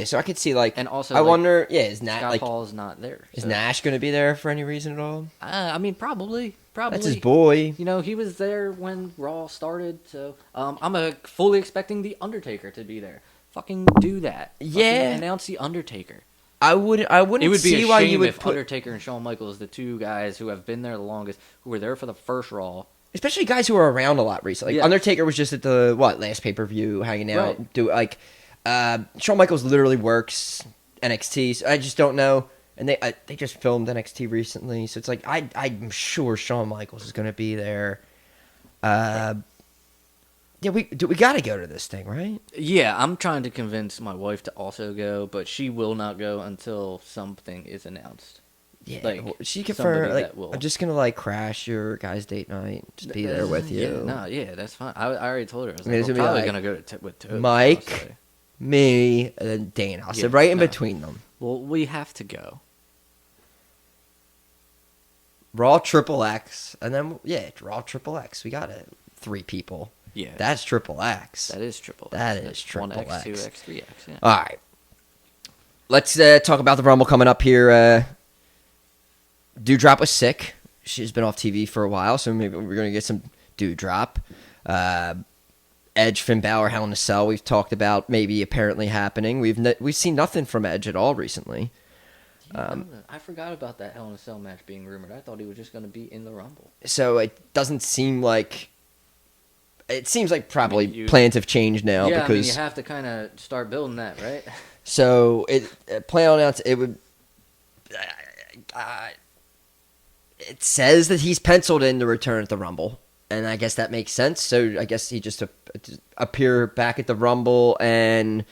[SPEAKER 1] So I could see, like...
[SPEAKER 2] And also,
[SPEAKER 1] I wonder, is Nash...
[SPEAKER 2] Scott Hall's not there.
[SPEAKER 1] Is Nash going to be there for any reason at all?
[SPEAKER 2] I mean, probably.
[SPEAKER 1] That's his boy.
[SPEAKER 2] You know, he was there when Raw started, so... I'm fully expecting The Undertaker to be there. Fucking do that.
[SPEAKER 1] Yeah.
[SPEAKER 2] Fucking announce The Undertaker.
[SPEAKER 1] I wouldn't
[SPEAKER 2] It would
[SPEAKER 1] see
[SPEAKER 2] be a
[SPEAKER 1] why
[SPEAKER 2] shame
[SPEAKER 1] you would
[SPEAKER 2] if
[SPEAKER 1] put...
[SPEAKER 2] Undertaker and Shawn Michaels, the two guys who have been there the longest, who were there for the first Raw...
[SPEAKER 1] Especially guys who are around a lot recently. Like, Undertaker was just at the, last pay-per-view, hanging out. Right. Shawn Michaels literally works NXT, so I just don't know. And they just filmed NXT recently, so it's like, I'm sure Shawn Michaels is going to be there. Yeah, we got to go to this thing, right?
[SPEAKER 2] Yeah, I'm trying to convince my wife to also go, but she will not go until something is announced.
[SPEAKER 1] Yeah,
[SPEAKER 2] like,
[SPEAKER 1] she prefer, I'm just going to, crash your guys' date night, just be there with you.
[SPEAKER 2] That's fine. I already told her. I was we're probably going to go with Toby.
[SPEAKER 1] Mike, me, and then Dana. I'll sit right in between them.
[SPEAKER 2] Well, we have to go.
[SPEAKER 1] Raw Triple X, and then, Raw Triple X. We got it. 3 people.
[SPEAKER 2] Yeah.
[SPEAKER 1] That's Triple X.
[SPEAKER 2] That is Triple X.
[SPEAKER 1] That is Triple X.
[SPEAKER 2] 1X, 2X, 3X, yeah.
[SPEAKER 1] All right. Let's talk about the Rumble coming up here. Dewdrop was sick. She's been off TV for a while, so maybe we're going to get some Dewdrop. Edge, Finn Balor, Hell in a Cell, we've talked about maybe apparently happening. We've seen nothing from Edge at all recently.
[SPEAKER 2] I forgot about that Hell in a Cell match being rumored. I thought he was just going to be in the Rumble.
[SPEAKER 1] So it doesn't seem like. It seems like probably
[SPEAKER 2] you-
[SPEAKER 1] plans have changed now
[SPEAKER 2] Yeah,
[SPEAKER 1] because.
[SPEAKER 2] you have to kind of start building that, right?
[SPEAKER 1] So plan on out. It would. It says that he's penciled in to return at the Rumble, and I guess that makes sense. So I guess he just appear back at the Rumble, and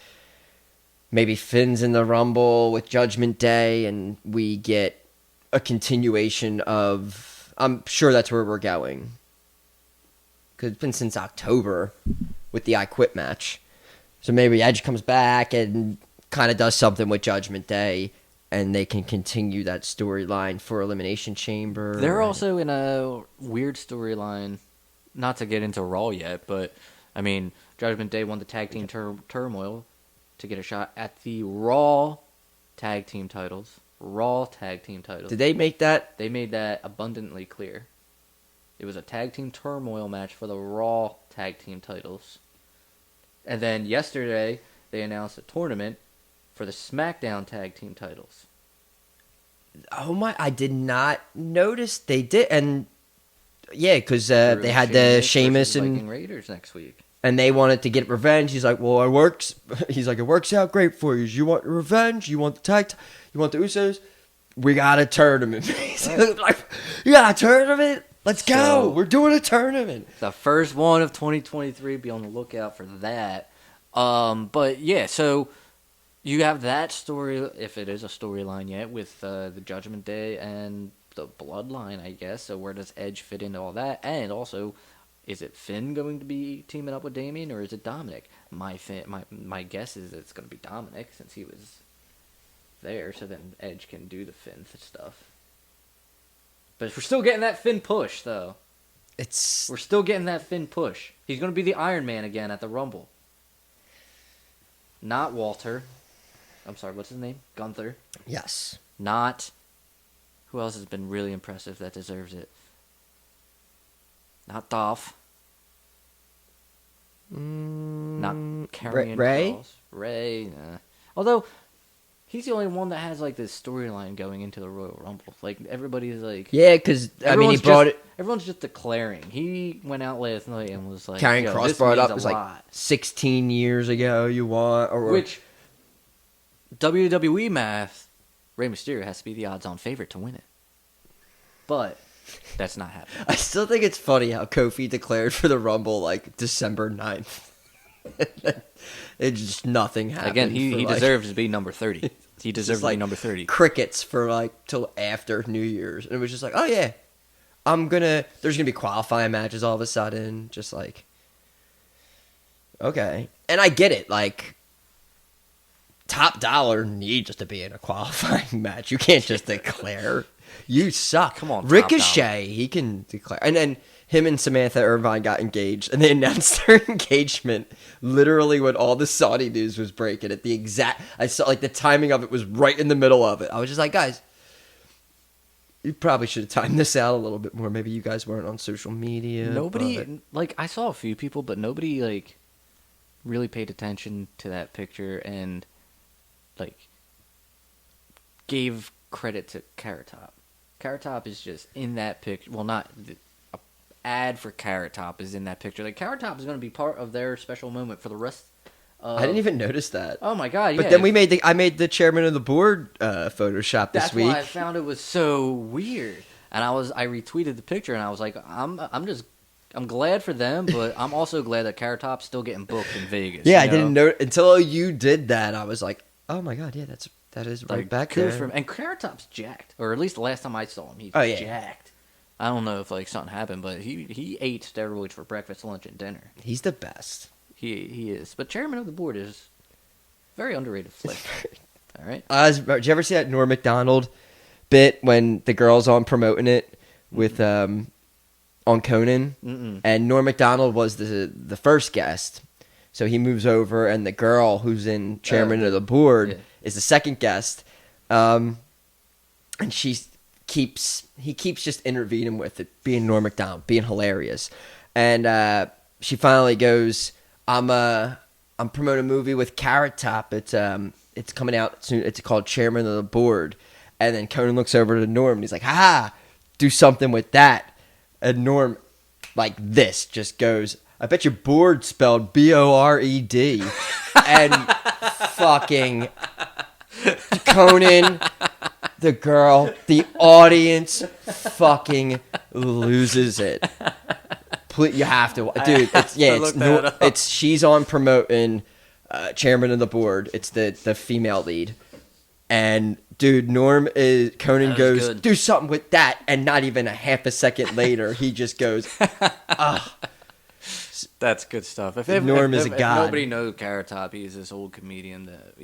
[SPEAKER 1] maybe Finn's in the Rumble with Judgment Day, and we get a continuation of. I'm sure that's where we're going. Because it's been since October with the I Quit match. So maybe Edge comes back and kind of does something with Judgment Day, and they can continue that storyline for Elimination Chamber.
[SPEAKER 2] They're also in a weird storyline, not to get into Raw yet, but, I mean, Judgment Day won the Tag Team Turmoil to get a shot at the Raw Tag Team titles. Raw Tag Team titles.
[SPEAKER 1] Did they make that?
[SPEAKER 2] They made that abundantly clear. It was a Tag Team Turmoil match for the Raw Tag Team titles. And then yesterday, they announced a tournament for the SmackDown Tag Team titles.
[SPEAKER 1] Oh my! I did not notice they did, and yeah, because they had the Sheamus and
[SPEAKER 2] Viking Raiders next week,
[SPEAKER 1] and they wanted to get revenge. He's like, "Well, it works." He's like, "It works out great for you. You want revenge? You want the tag? You want the Usos? We got a tournament. Like, you got a tournament? Let's go. We're doing a tournament.
[SPEAKER 2] The first one of 2023. Be on the lookout for that. But yeah, so you have that story, if it is a storyline yet, with the Judgment Day and the Bloodline, I guess. So where does Edge fit into all that? And also, is it Finn going to be teaming up with Damian, or is it Dominic? My guess is it's going to be Dominic, since he was there, so then Edge can do the Finn stuff. But we're still getting that Finn push, though. We're still getting that Finn push. He's going to be the Iron Man again at the Rumble. Not Walter. I'm sorry, what's his name? Gunther.
[SPEAKER 1] Yes.
[SPEAKER 2] Not... Who else has been really impressive that deserves it? Not Dolph. Not Karrion
[SPEAKER 1] Ray?
[SPEAKER 2] Kross. Ray, nah. Although, he's the only one that has, like, this storyline going into the Royal Rumble. Like, everybody's like...
[SPEAKER 1] Yeah, because, I mean, he brought it...
[SPEAKER 2] Everyone's just declaring. He went out last night and was like...
[SPEAKER 1] Karrion Kross brought it up. It was
[SPEAKER 2] like
[SPEAKER 1] 16 years ago, you want... Or,
[SPEAKER 2] which, WWE math, Rey Mysterio has to be the odds-on favorite to win it. But... that's not happening.
[SPEAKER 1] I still think it's funny how Kofi declared for the Rumble like December 9th. It just nothing happened.
[SPEAKER 2] Again, he deserves to be number 30. He deserves to be number 30.
[SPEAKER 1] Crickets for like till after New Year's. And it was just like, oh yeah, there's gonna be qualifying matches all of a sudden. Just like, okay. And I get it, like, Top Dollar needs to be in a qualifying match. You can't just declare. You suck.
[SPEAKER 2] Come on,
[SPEAKER 1] Ricochet, he can declare. And then him and Samantha Irvine got engaged, and they announced their engagement literally when all the Saudi news was breaking. At the exact, I saw like the timing of it was right in the middle of it. I was just like, guys, you probably should have timed this out a little bit more. Maybe you guys weren't on social media.
[SPEAKER 2] Nobody, like, I saw a few people, but nobody, like, really paid attention to that picture and, like, gave credit to Carrot Top. Carrot Top is just in that picture. Well, not the ad for Carrot Top is in that picture. Like, Carrot Top is going to be part of their special moment for the rest of...
[SPEAKER 1] I didn't even notice that.
[SPEAKER 2] Oh my god, yeah.
[SPEAKER 1] But then I made the chairman of the board Photoshop this week.
[SPEAKER 2] That's why I found it was so weird. And I retweeted the picture and I was like, I'm glad for them, but I'm also glad that Carrot Top's still getting booked in Vegas.
[SPEAKER 1] Yeah, I didn't know until you did that. I was like, oh my god, yeah, that is right
[SPEAKER 2] like,
[SPEAKER 1] back there.
[SPEAKER 2] And Carrot Top's jacked, or at least the last time I saw him, he's jacked. I don't know if like something happened, but he ate steroids for breakfast, lunch, and dinner.
[SPEAKER 1] He's the best.
[SPEAKER 2] He is. But chairman of the board is very underrated flick. All right.
[SPEAKER 1] Did you ever see that Norm Macdonald bit when the girl's on promoting it with on Conan?
[SPEAKER 2] Mm-mm.
[SPEAKER 1] And Norm Macdonald was the first guest. So he moves over, and the girl who's in chairman of the board is the second guest. And he keeps just intervening with it, being Norm Macdonald, being hilarious. And she finally goes, I'm promoting a movie with Carrot Top. It's coming out soon. It's called Chairman of the Board. And then Conan looks over to Norm and he's like, ha, do something with that. And Norm, like this, just goes, I bet your board spelled Bored. And fucking Conan, the girl, the audience fucking loses it. Please, you have to, dude. She's on promoting chairman of the board. It's the female lead. And dude, Conan goes, good. Do something with that, and not even a half a second later, he just goes, ah.
[SPEAKER 2] That's good stuff. If
[SPEAKER 1] Norm is a god.
[SPEAKER 2] If nobody knows Carrot Top, he's this old comedian that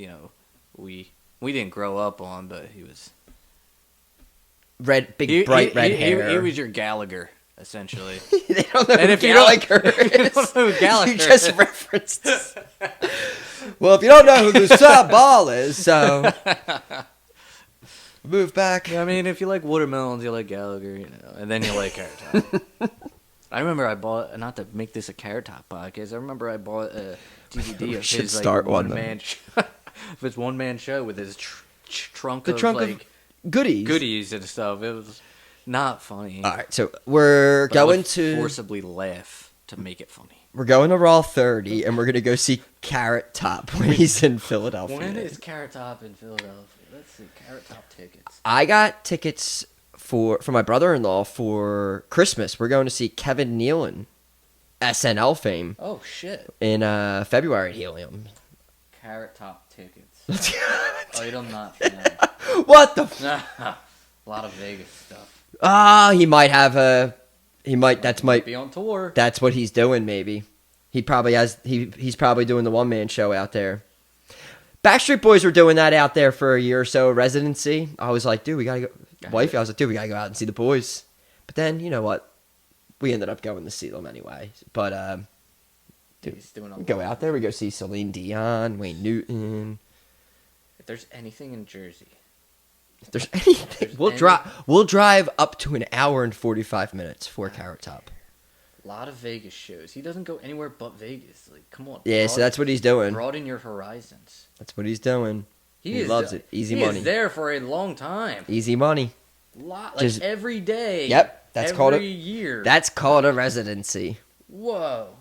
[SPEAKER 2] we didn't grow up on, but he was
[SPEAKER 1] bright red hair.
[SPEAKER 2] He was your Gallagher, essentially.
[SPEAKER 1] They don't know and who Gallagher is.
[SPEAKER 2] You don't know who Gallagher
[SPEAKER 1] you just referenced. Well, if you don't know who the top ball is, so move back.
[SPEAKER 2] I mean, if you like watermelons, you like Gallagher, and then you like Carrot Top. I remember I bought, not to make this a Carrot Top podcast, I remember I bought a DVD of his one-man show with his trunk of goodies and stuff. It was not funny.
[SPEAKER 1] All right, so we're going to
[SPEAKER 2] forcibly laugh to make it funny.
[SPEAKER 1] We're going to Raw 30, and we're going to go see Carrot Top when he's in Philadelphia.
[SPEAKER 2] When is Carrot Top in Philadelphia? Let's see, Carrot Top tickets.
[SPEAKER 1] I got tickets for my brother-in-law for Christmas. We're going to see Kevin Nealon, SNL fame.
[SPEAKER 2] Oh, shit.
[SPEAKER 1] In February at Helium.
[SPEAKER 2] Carrot Top tickets. Oh, you don't not know.
[SPEAKER 1] What the
[SPEAKER 2] a lot of Vegas stuff.
[SPEAKER 1] He might have might
[SPEAKER 2] be on tour.
[SPEAKER 1] That's what he's doing, maybe. He probably has he's probably doing the one-man show out there. Backstreet Boys were doing that out there for a year or so, residency. I was like, dude, we gotta go. Wifey, I was like, dude, we gotta go out and see the boys. But then, you know what? We ended up going to see them anyway. But, dude, we go out there, we go see Celine Dion, Wayne Newton.
[SPEAKER 2] If there's anything in Jersey.
[SPEAKER 1] If there's anything, we'll drive up to an hour and 45 minutes for Carrot Top.
[SPEAKER 2] A lot of Vegas shows. He doesn't go anywhere but Vegas. Like, come on.
[SPEAKER 1] Yeah, so that's what he's doing.
[SPEAKER 2] Broaden your horizons.
[SPEAKER 1] That's what he's doing. He loves it. Easy money.
[SPEAKER 2] He is there for a long time.
[SPEAKER 1] Easy money.
[SPEAKER 2] Like every day.
[SPEAKER 1] Yep.
[SPEAKER 2] Every year.
[SPEAKER 1] That's called a residency.
[SPEAKER 2] Whoa.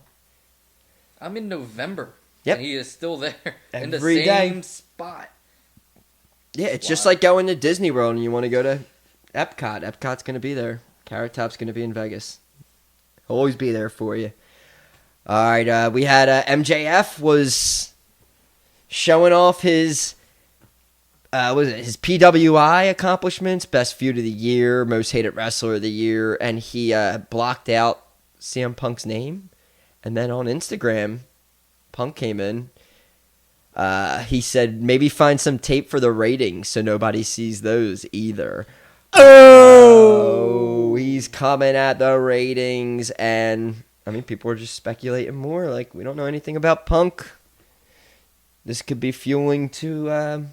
[SPEAKER 2] I'm in November.
[SPEAKER 1] Yep.
[SPEAKER 2] And he is still there.
[SPEAKER 1] Every
[SPEAKER 2] in the same spot.
[SPEAKER 1] Yeah, it's just like going to Disney World and you want to go to Epcot. Epcot's going to be there. Carrot Top's going to be in Vegas. He'll always be there for you. All right, we had MJF was showing off his his PWI accomplishments, best feud of the year, most hated wrestler of the year, and he blocked out CM Punk's name. And then on Instagram, Punk came in. He said maybe find some tape for the ratings so nobody sees those either. Oh, he's coming at the ratings, and I mean, people are just speculating more. Like, we don't know anything about Punk. This could be fueling to.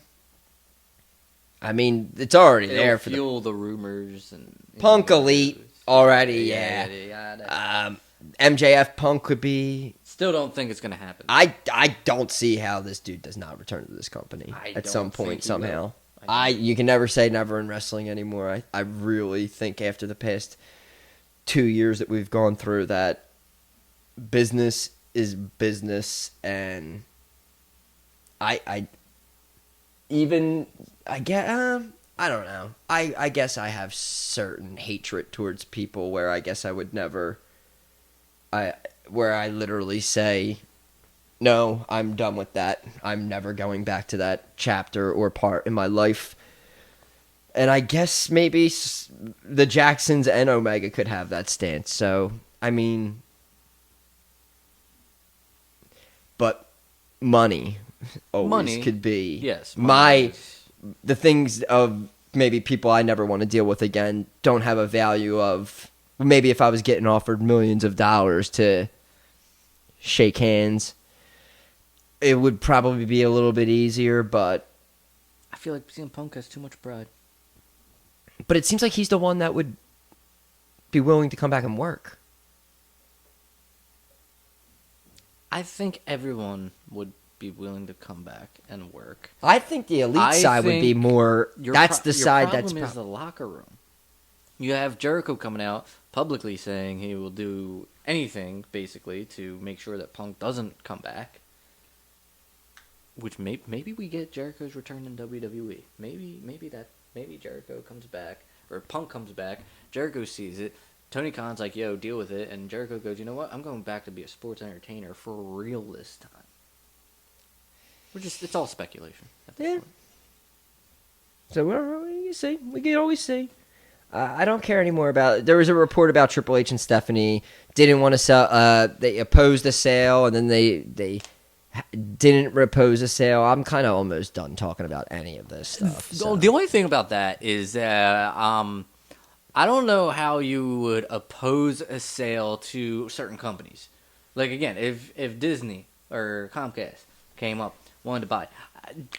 [SPEAKER 1] I mean, it's already there for
[SPEAKER 2] fuel the rumors and
[SPEAKER 1] Punk Elite already. Yeah. MJF Punk could be.
[SPEAKER 2] Still don't think it's going to happen.
[SPEAKER 1] I don't see how this dude does not return to this company at some point somehow. You can never say never in wrestling anymore. I really think after the past 2 years that we've gone through that business is business, and I get I don't know. I guess I have certain hatred towards people where I guess I would never where I literally say, no, I'm done with that. I'm never going back to that chapter or part in my life. And I guess maybe the Jacksons and Omega could have that stance. So, I mean, but money always could be.
[SPEAKER 2] Yes.
[SPEAKER 1] The things of maybe people I never want to deal with again don't have a value of, maybe if I was getting offered millions of dollars to shake hands, it would probably be a little bit easier, but
[SPEAKER 2] I feel like CM Punk has too much pride.
[SPEAKER 1] But it seems like he's the one that would be willing to come back and work.
[SPEAKER 2] I think everyone would be willing to come back and work.
[SPEAKER 1] I think the elite side would be more. That's the side that's.
[SPEAKER 2] Your problem is the locker room. You have Jericho coming out publicly saying he will do anything, basically, to make sure that Punk doesn't come back. Which maybe we get Jericho's return in WWE. Maybe Jericho comes back, or Punk comes back. Jericho sees it. Tony Khan's like, "Yo, deal with it," and Jericho goes, "You know what? I'm going back to be a sports entertainer for real this time." It's all speculation. At this point.
[SPEAKER 1] So you see, we can always see. I don't care anymore about it. There was a report about Triple H and Stephanie didn't want to sell. They opposed the sale, and then they didn't oppose the sale. I'm kind of almost done talking about any of this stuff. So.
[SPEAKER 2] The only thing about that is that I don't know how you would oppose a sale to certain companies. Like, again, if Disney or Comcast came up, wanted to buy,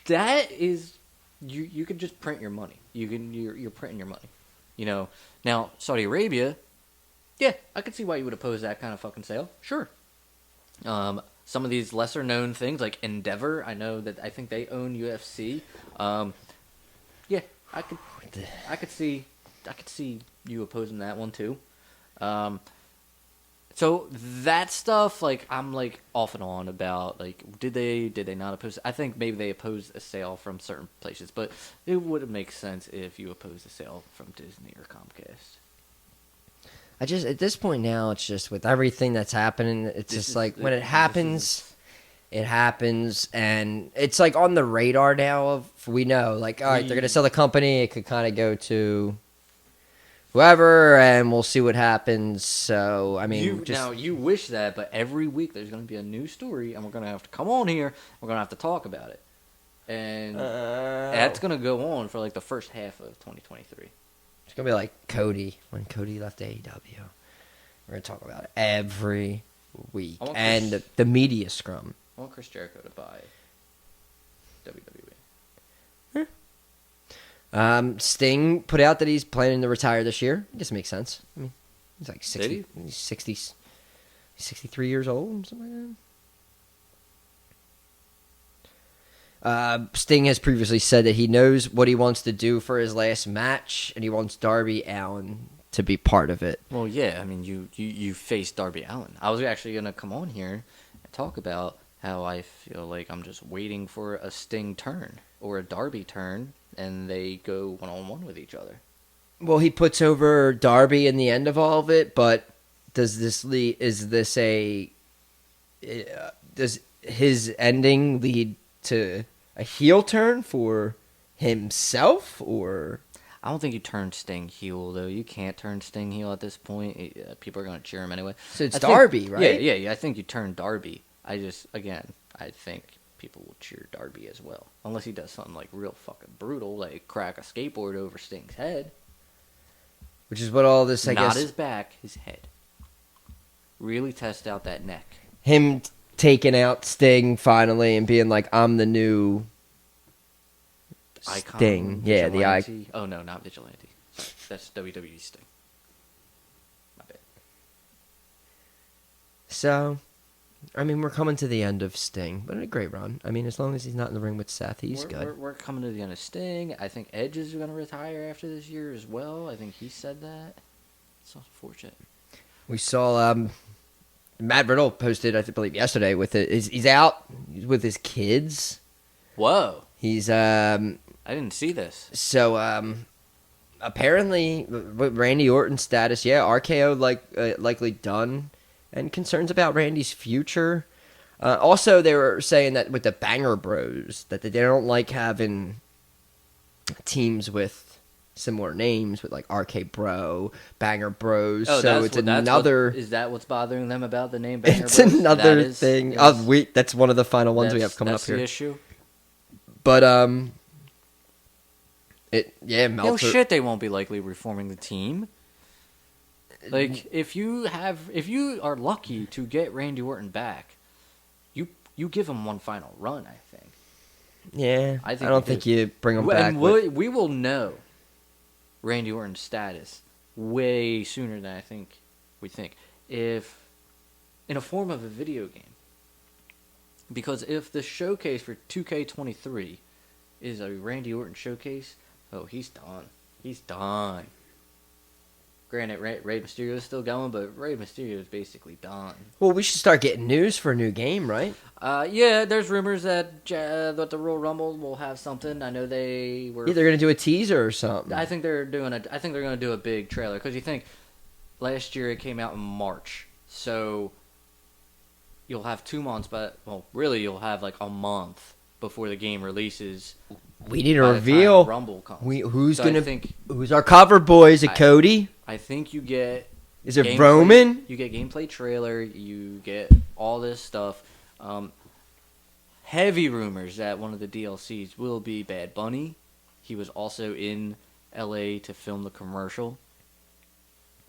[SPEAKER 2] that is, you could just print your money. You're printing your money. You know, now Saudi Arabia, yeah, I could see why you would oppose that kind of fucking sale. Sure. Some of these lesser known things like Endeavor, I think they own UFC. Yeah, I could see you opposing that one too. So that stuff, like, I'm like off and on about, like, did they not oppose? I think maybe they opposed a sale from certain places, but it would make sense if you opposed a sale from Disney or Comcast. At this point now, it's just with everything that's happening, when it happens, it happens, and it's like on the radar now we know, like, all right, they're gonna sell the company, it could kind of go to whoever, and we'll see what happens. So, I mean, you wish that, but every week there's going to be a new story, and we're going to have to come on here. We're going to have to talk about it, and that's going to go on for like the first half of 2023.
[SPEAKER 1] It's going to be like Cody when Cody left AEW. We're going to talk about it every week, and the media scrum.
[SPEAKER 2] I want Chris Jericho to buy WWE.
[SPEAKER 1] Sting put out that he's planning to retire this year. I guess it makes sense. I mean, he's like 60, he's 63 years old, something like that. Sting has previously said that he knows what he wants to do for his last match, and he wants Darby Allin to be part of it.
[SPEAKER 2] Well, yeah, I mean, you faced Darby Allin. I was actually going to come on here and talk about how I feel like I'm just waiting for a Sting turn or a Darby turn, and they go one-on-one with each other.
[SPEAKER 1] Well, he puts over Darby in the end of all of it, but does his ending lead to a heel turn for himself, or?
[SPEAKER 2] I don't think you turn Sting heel, though. You can't turn Sting heel at this point. People are going to cheer him anyway.
[SPEAKER 1] So it's Darby, right?
[SPEAKER 2] Yeah, I think you turn Darby. I think people will cheer Darby as well. Unless he does something like real fucking brutal, like crack a skateboard over Sting's head.
[SPEAKER 1] Which is what all this, I guess...
[SPEAKER 2] Not his back, his head. Really test out that neck.
[SPEAKER 1] Him taking out Sting finally and being like, I'm the new
[SPEAKER 2] Icon,
[SPEAKER 1] Sting. Yeah, the icon.
[SPEAKER 2] Oh, no, not Vigilante. Sorry, that's WWE Sting. My bad.
[SPEAKER 1] So... I mean, we're coming to the end of Sting, but a great run. I mean, as long as he's not in the ring with Seth, he's good.
[SPEAKER 2] We're coming to the end of Sting. I think Edge is going to retire after this year as well. I think he said that. It's unfortunate.
[SPEAKER 1] We saw Matt Riddle posted, I believe, yesterday with it. He's out with his kids.
[SPEAKER 2] Whoa.
[SPEAKER 1] He's
[SPEAKER 2] I didn't see this.
[SPEAKER 1] So apparently, with Randy Orton's status, yeah, RKO likely done. And concerns about Randy's future. Also, they were saying that with the Banger Bros, that they don't like having teams with similar names, with like RK Bro, Banger Bros.
[SPEAKER 2] Oh,
[SPEAKER 1] so it's another.
[SPEAKER 2] Is that what's bothering them about the name Banger
[SPEAKER 1] It's
[SPEAKER 2] Bros?
[SPEAKER 1] another thing. That's one of the final ones we have coming up here.
[SPEAKER 2] That's the issue.
[SPEAKER 1] But Meltzer.
[SPEAKER 2] No shit, they won't be likely reforming the team. Like, if you are lucky to get Randy Orton back, you give him one final run, I think.
[SPEAKER 1] Yeah, I don't think you bring him back.
[SPEAKER 2] And we will know Randy Orton's status way sooner than I think we think. If, in a form of a video game, Because if the showcase for 2K23 is a Randy Orton showcase, oh, he's done. He's done. Granted, Rey Mysterio is still going, but Rey Mysterio is basically done.
[SPEAKER 1] Well, we should start getting news for a new game, right?
[SPEAKER 2] Yeah, there's rumors that the Royal Rumble will have something. I know they were.
[SPEAKER 1] Yeah, they're gonna do a teaser or something.
[SPEAKER 2] I think they're doing I think they're gonna do a big trailer because you think last year it came out in March, so you'll have 2 months, but really you'll have like a month before the game releases.
[SPEAKER 1] We need to reveal
[SPEAKER 2] Rumble comes.
[SPEAKER 1] Who's our cover boy? Is it Cody?
[SPEAKER 2] I think you get.
[SPEAKER 1] Is it Roman?
[SPEAKER 2] You get gameplay trailer. You get all this stuff. Heavy rumors that one of the DLCs will be Bad Bunny. He was also in LA to film the commercial.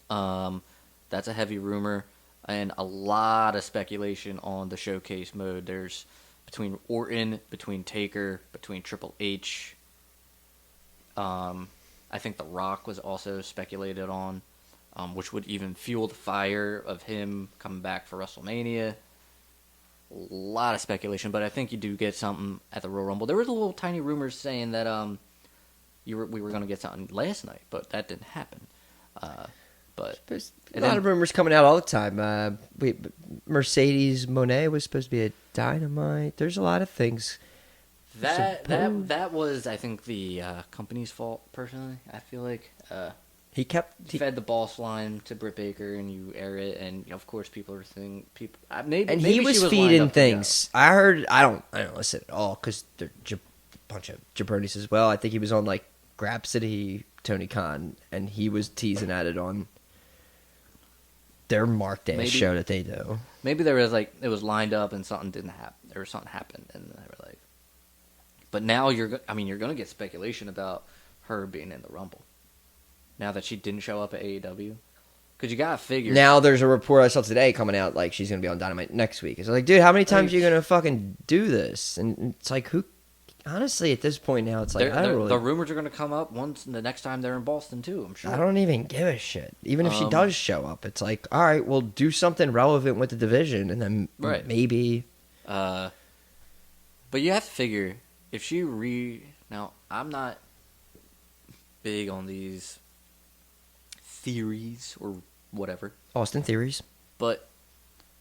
[SPEAKER 2] That's a heavy rumor, and a lot of speculation on the showcase mode. There's between Orton, between Taker, between Triple H. I think The Rock was also speculated on, which would even fuel the fire of him coming back for WrestleMania. A lot of speculation, but I think you do get something at the Royal Rumble. There was a little tiny rumors saying that we were going to get something last night, but that didn't happen. But
[SPEAKER 1] there's a lot of rumors coming out all the time. Mercedes Moné was supposed to be a Dynamite. There's a lot of things.
[SPEAKER 2] That was, I think, the company's fault. Personally, I feel like he fed the boss line to Britt Baker, and you air it, and of course people are thinking maybe
[SPEAKER 1] he was feeding things. I heard. I don't listen at all because they're a bunch of jabronis as well. I think he was on like Grapsody, Tony Khan, and he was teasing at it on their marked ass show that they do.
[SPEAKER 2] Maybe there was it was lined up and something didn't happen, or something happened, and they were like. But now you're going to get speculation about her being in the Rumble. Now that she didn't show up at AEW, because you gotta figure.
[SPEAKER 1] Now there's a report I saw today coming out like she's gonna be on Dynamite next week. It's like, dude, how many times are you gonna fucking do this? And it's like, who? Honestly, at this point now, it's like
[SPEAKER 2] the rumors are gonna come up once the next time they're in Boston too. I'm sure.
[SPEAKER 1] I don't even give a shit. Even if she does show up, it's like, all right, we'll do something relevant with the division, and then maybe.
[SPEAKER 2] But you have to figure if she now I'm not big on these theories or whatever.
[SPEAKER 1] Austin theories.
[SPEAKER 2] But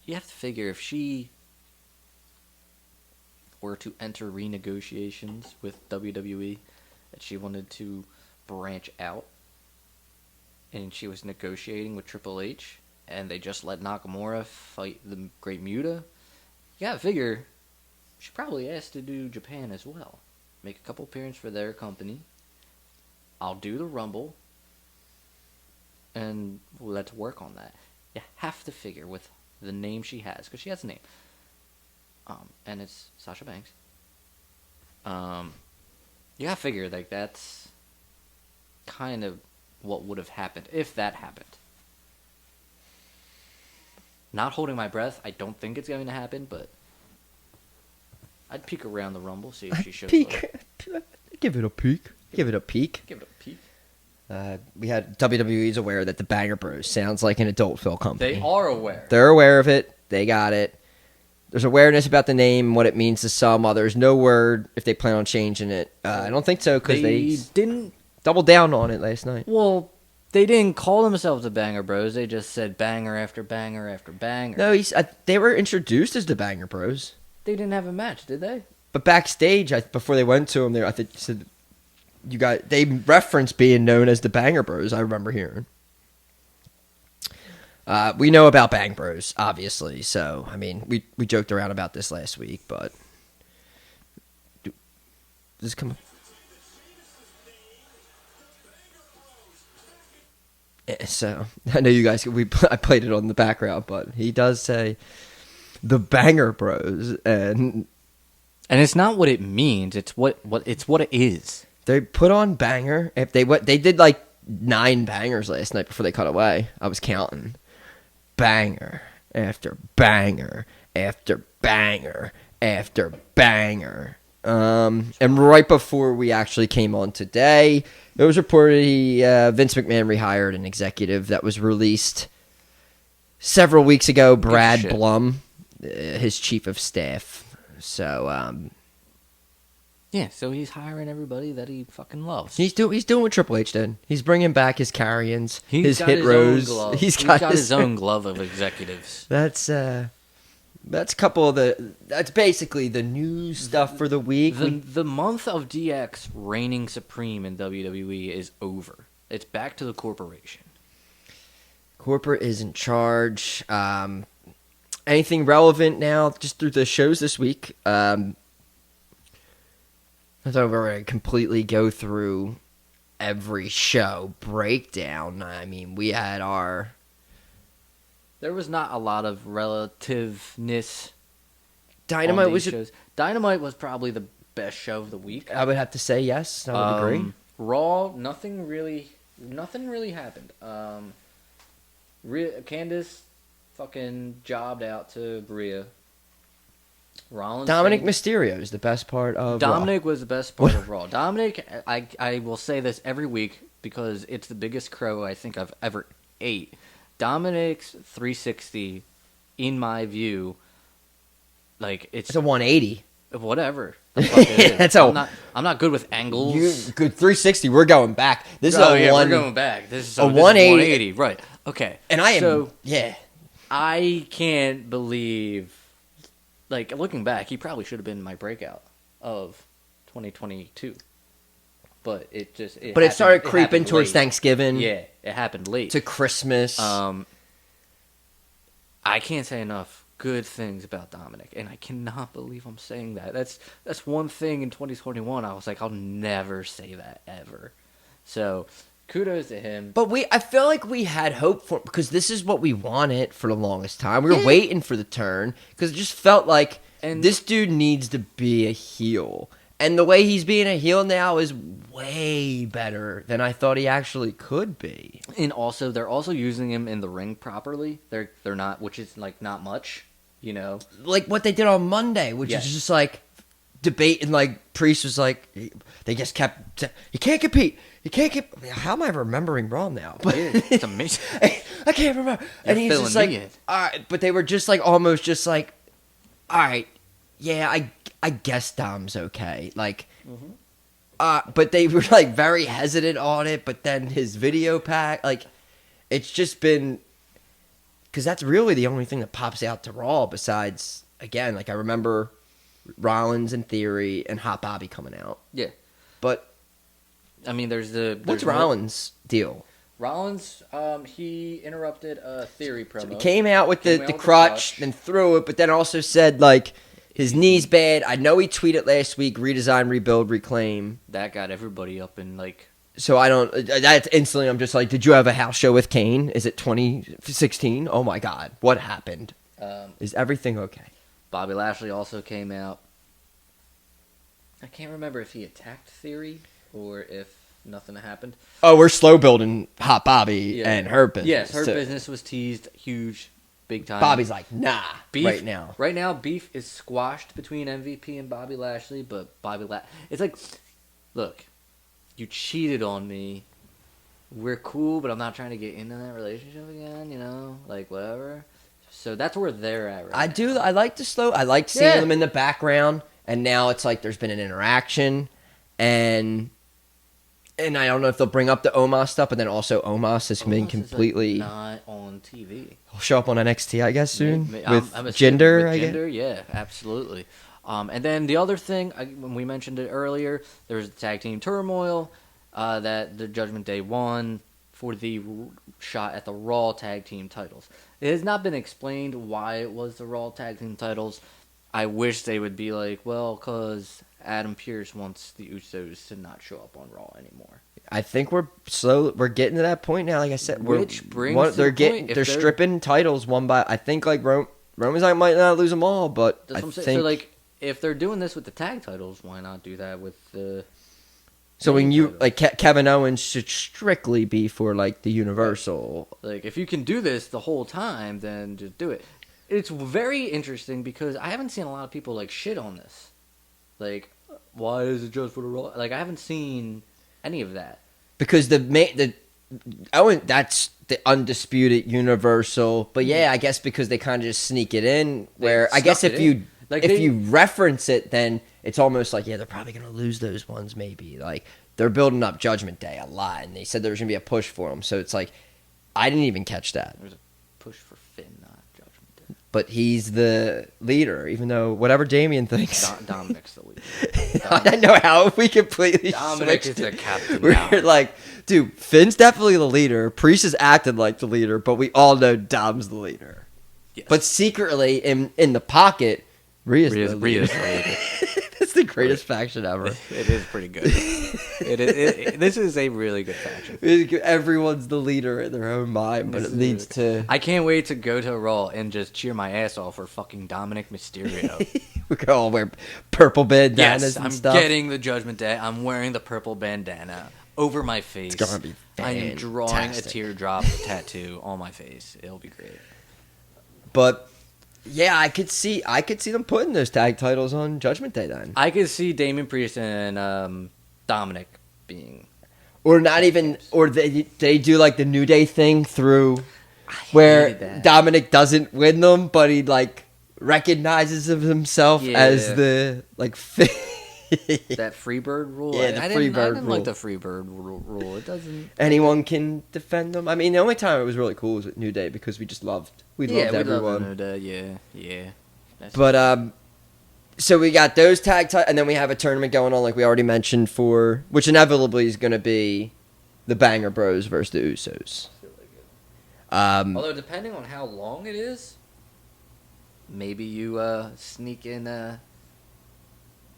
[SPEAKER 2] you have to figure if she were to enter renegotiations with WWE, that she wanted to branch out, and she was negotiating with Triple H, and they just let Nakamura fight the Great Muta, you gotta figure she probably asked to do Japan as well. Make a couple appearances for their company. I'll do the Rumble, and let's work on that. You have to figure with the name she has, because she has a name, and it's Sasha Banks. You gotta figure like that's kind of what would have happened if that happened. Not holding my breath, I don't think it's going to happen, but I'd peek around the Rumble, see if she shows up.
[SPEAKER 1] Give it a peek. Give it a peek.
[SPEAKER 2] Give it a peek.
[SPEAKER 1] We had WWE's aware that the Banger Bros sounds like an adult film company.
[SPEAKER 2] They are aware.
[SPEAKER 1] They're aware of it. They got it. There's awareness about the name and what it means to some others. No word if they plan on changing it. I don't think so because they
[SPEAKER 2] didn't
[SPEAKER 1] double down on it last night.
[SPEAKER 2] Well, they didn't call themselves the Banger Bros. They just said banger after banger after banger.
[SPEAKER 1] No, they were introduced as the Banger Bros.
[SPEAKER 2] They didn't have a match, did they?
[SPEAKER 1] But backstage, before they went to him, I think said they referenced being known as the Banger Bros. I remember hearing. We know about Bang Bros, obviously. So I mean, we joked around about this last week, but this come. So I know you guys. I played it on the background, but he does say the Banger Bros, and
[SPEAKER 2] it's not what it means. It's what it is.
[SPEAKER 1] They put on banger. If they did like 9 bangers last night before they cut away. I was counting. Banger after banger after banger after banger. And right before we actually came on today, it was reported Vince McMahon rehired an executive that was released several weeks ago, Brad Blum, his chief of staff. So
[SPEAKER 2] Yeah, so he's hiring everybody that he fucking loves.
[SPEAKER 1] he's doing what Triple H did. He's bringing back his carry-ins, his
[SPEAKER 2] got
[SPEAKER 1] hit
[SPEAKER 2] his
[SPEAKER 1] rows.
[SPEAKER 2] own glove.
[SPEAKER 1] He's got
[SPEAKER 2] his own glove of executives.
[SPEAKER 1] That's a couple of that's basically the new stuff for the week.
[SPEAKER 2] The month of DX reigning supreme in WWE is over. It's back to the corporation.
[SPEAKER 1] Corporate is in charge. Anything relevant now, just through the shows this week? I thought we were going to completely go through every show breakdown. I mean, we had our...
[SPEAKER 2] There was not a lot of relativeness.
[SPEAKER 1] Dynamite
[SPEAKER 2] on
[SPEAKER 1] was...
[SPEAKER 2] these shows. Dynamite was probably the best show of the week.
[SPEAKER 1] I would have to say yes. I would agree.
[SPEAKER 2] Raw, nothing really happened. Candace fucking jobbed out to Bria. Rollins
[SPEAKER 1] Dominic Mysterio is the best part of
[SPEAKER 2] Dominic
[SPEAKER 1] Raw.
[SPEAKER 2] was the best part of Raw. Dominic, I will say this every week because it's the biggest crow I think I've ever ate. Dominic's 360, in my view, like
[SPEAKER 1] It's a 180.
[SPEAKER 2] Whatever. The fuck it is.
[SPEAKER 1] That's
[SPEAKER 2] I'm not good with angles.
[SPEAKER 1] Good 360. We're going back. This is
[SPEAKER 2] we're going back. This is 180. Right. Okay.
[SPEAKER 1] And I am.
[SPEAKER 2] So,
[SPEAKER 1] yeah.
[SPEAKER 2] I can't believe. Like, looking back, he probably should have been my breakout of 2022. But it just...
[SPEAKER 1] But it started creeping towards Thanksgiving.
[SPEAKER 2] Yeah, it happened late.
[SPEAKER 1] To Christmas.
[SPEAKER 2] I can't say enough good things about Dominic, and I cannot believe I'm saying that. That's one thing in 2021. I was like, I'll never say that, ever. So, kudos to him.
[SPEAKER 1] But I feel like we had hope for, because this is what we wanted for the longest time. We were waiting for the turn, because it just felt like this dude needs to be a heel. And the way he's being a heel now is way better than I thought he actually could be.
[SPEAKER 2] And also, they're also using him in the ring properly. They're not, which is like not much, you know.
[SPEAKER 1] Like what they did on Monday, which is just like debate, and like Priest was like, they just kept, you can't compete. You can't get. How am I remembering Raw now? But
[SPEAKER 2] it's amazing.
[SPEAKER 1] I can't remember. And he's just like, all right. But they were just like almost just like, all right, yeah, I guess Dom's okay. Like, but they were like very hesitant on it. But then his video pack, like, it's just been, because that's really the only thing that pops out to Raw. Besides, again, like I remember Rollins and Theory and Hot Bobby coming out.
[SPEAKER 2] Yeah,
[SPEAKER 1] but.
[SPEAKER 2] I mean,
[SPEAKER 1] What's Rollins' deal?
[SPEAKER 2] Rollins, he interrupted a Theory promo.
[SPEAKER 1] So he came out with the crutch, then threw it, but then also said, like, his knee's bad. I know he tweeted last week, redesign, rebuild, reclaim.
[SPEAKER 2] That got everybody up in, like...
[SPEAKER 1] So I don't... That's instantly, I'm just like, did you have a house show with Kane? Is it 2016? Oh, my God. What happened? Is everything okay?
[SPEAKER 2] Bobby Lashley also came out. I can't remember if he attacked Theory or if nothing happened.
[SPEAKER 1] Oh, we're slow building Hot Bobby and Hurt Business.
[SPEAKER 2] Yes, Hurt Business was teased huge, big time.
[SPEAKER 1] Bobby's like, nah,
[SPEAKER 2] beef,
[SPEAKER 1] right now.
[SPEAKER 2] Right now, beef is squashed between MVP and Bobby Lashley, but it's like, look, you cheated on me. We're cool, but I'm not trying to get into that relationship again, you know? Like, whatever. So that's where they're at right now.
[SPEAKER 1] I like seeing them in the background, and now it's like there's been an interaction, and I don't know if they'll bring up the Omos stuff, but then also Omos has been completely...
[SPEAKER 2] not on TV.
[SPEAKER 1] He'll show up on NXT, I guess, soon. With
[SPEAKER 2] I'm
[SPEAKER 1] Jinder, I guess.
[SPEAKER 2] Jinder, yeah, absolutely. And then the other thing, when we mentioned it earlier, there was a tag team turmoil that the Judgment Day won for the shot at the Raw tag team titles. It has not been explained why it was the Raw tag team titles. I wish they would be like, well, because Adam Pearce wants the Usos to not show up on Raw anymore.
[SPEAKER 1] I think we're getting to that point now. Like I said, they're stripping titles one by. I think like Roman's might not lose them all, but I think
[SPEAKER 2] so. Like if they're doing this with the tag titles, why not do that with the?
[SPEAKER 1] So when you like Kevin Owens should strictly be for like the Universal.
[SPEAKER 2] Like if you can do this the whole time, then just do it. It's very interesting because I haven't seen a lot of people like shit on this. Like, why is it just for the Raw? Like I haven't seen any of that.
[SPEAKER 1] Because that's the undisputed Universal. But yeah, I guess because they kind of just sneak it in. Where I guess if you
[SPEAKER 2] Like
[SPEAKER 1] if you reference it, then it's almost like, yeah, they're probably going to lose those ones maybe. Like, they're building up Judgment Day a lot, and they said there was going to be a push for them. So it's like, I didn't even catch that.
[SPEAKER 2] There's a push for Finn, not Judgment Day.
[SPEAKER 1] But he's the leader, even though whatever Damien thinks.
[SPEAKER 2] Dominic's the leader.
[SPEAKER 1] I know how we completely
[SPEAKER 2] Dominic
[SPEAKER 1] switched
[SPEAKER 2] is the
[SPEAKER 1] it.
[SPEAKER 2] captain
[SPEAKER 1] We're
[SPEAKER 2] now.
[SPEAKER 1] like, dude, Finn's definitely the leader. Priest has acted like the leader, but we all know Dom's the leader.
[SPEAKER 2] Yes.
[SPEAKER 1] But secretly, in the pocket, Rhea's the leader.
[SPEAKER 2] Rhea's the leader.
[SPEAKER 1] That's the greatest faction ever.
[SPEAKER 2] It is pretty good. This is a really good faction.
[SPEAKER 1] Everyone's the leader in their own mind, but it leads to...
[SPEAKER 2] I can't wait to go to Raw and just cheer my ass off for fucking Dominic Mysterio.
[SPEAKER 1] We could all wear purple bandanas
[SPEAKER 2] Yes,
[SPEAKER 1] and
[SPEAKER 2] I'm
[SPEAKER 1] stuff.
[SPEAKER 2] getting the Judgment Day. I'm wearing the purple bandana over my face.
[SPEAKER 1] It's gonna be
[SPEAKER 2] I am drawing a
[SPEAKER 1] fantastic.
[SPEAKER 2] teardrop tattoo on my face. It'll be great.
[SPEAKER 1] But yeah, I could see them putting those tag titles on Judgment Day then,
[SPEAKER 2] I could see Damien Priest and Dominic being,
[SPEAKER 1] or not even, or they do like the New Day thing through
[SPEAKER 2] hated
[SPEAKER 1] where
[SPEAKER 2] that.
[SPEAKER 1] Dominic doesn't win them, but he like recognizes of himself
[SPEAKER 2] Yeah.
[SPEAKER 1] as the like.
[SPEAKER 2] that Freebird rule.
[SPEAKER 1] Yeah, the
[SPEAKER 2] I
[SPEAKER 1] Freebird
[SPEAKER 2] didn't
[SPEAKER 1] rule.
[SPEAKER 2] like the Freebird rule. It doesn't.
[SPEAKER 1] Anyone can defend them. I mean, the only time it was really cool was with New Day because we just loved everyone.
[SPEAKER 2] Yeah. That's
[SPEAKER 1] But so we got those and then we have a tournament going on, like we already mentioned, for which inevitably is going to be the Banger Bros versus the Usos.
[SPEAKER 2] although depending on how long it is, maybe you sneak in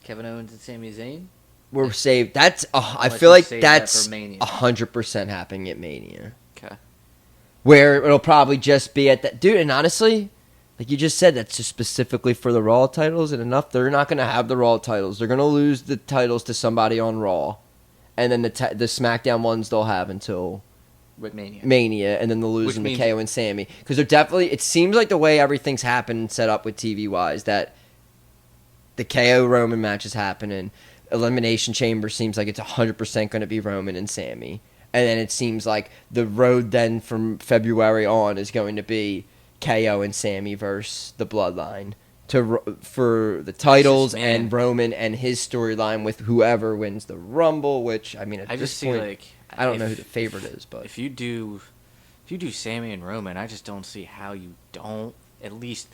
[SPEAKER 2] Kevin Owens and Sami Zayn.
[SPEAKER 1] We're saved. That's I
[SPEAKER 2] Unless
[SPEAKER 1] feel
[SPEAKER 2] you
[SPEAKER 1] like
[SPEAKER 2] save that
[SPEAKER 1] that's
[SPEAKER 2] for Mania.
[SPEAKER 1] 100% happening at Mania,
[SPEAKER 2] Okay.
[SPEAKER 1] where it'll probably just be at that dude. And honestly, like you just said, that's just specifically for the Raw titles, and enough. They're not going to have the Raw titles. They're going to lose the titles to somebody on Raw, and then the SmackDown ones they'll have until
[SPEAKER 2] With Mania.
[SPEAKER 1] Mania, and then they'll lose
[SPEAKER 2] Which
[SPEAKER 1] them to
[SPEAKER 2] means-
[SPEAKER 1] KO and Sammy. Because they're definitely, it seems like the way everything's happened and set up with TV wise, that the KO Roman match is happening. Elimination Chamber seems like it's 100% going to be Roman and Sammy. And then it seems like the road then from February on is going to be KO and Sammy versus the Bloodline for the titles,
[SPEAKER 2] It's just, man.
[SPEAKER 1] and Roman and his storyline with whoever wins the Rumble, which, I mean, at
[SPEAKER 2] I
[SPEAKER 1] this
[SPEAKER 2] just see
[SPEAKER 1] point,
[SPEAKER 2] like
[SPEAKER 1] I don't know
[SPEAKER 2] if-
[SPEAKER 1] who the favorite is, but...
[SPEAKER 2] If you do Sammy and Roman, I just don't see how you don't at least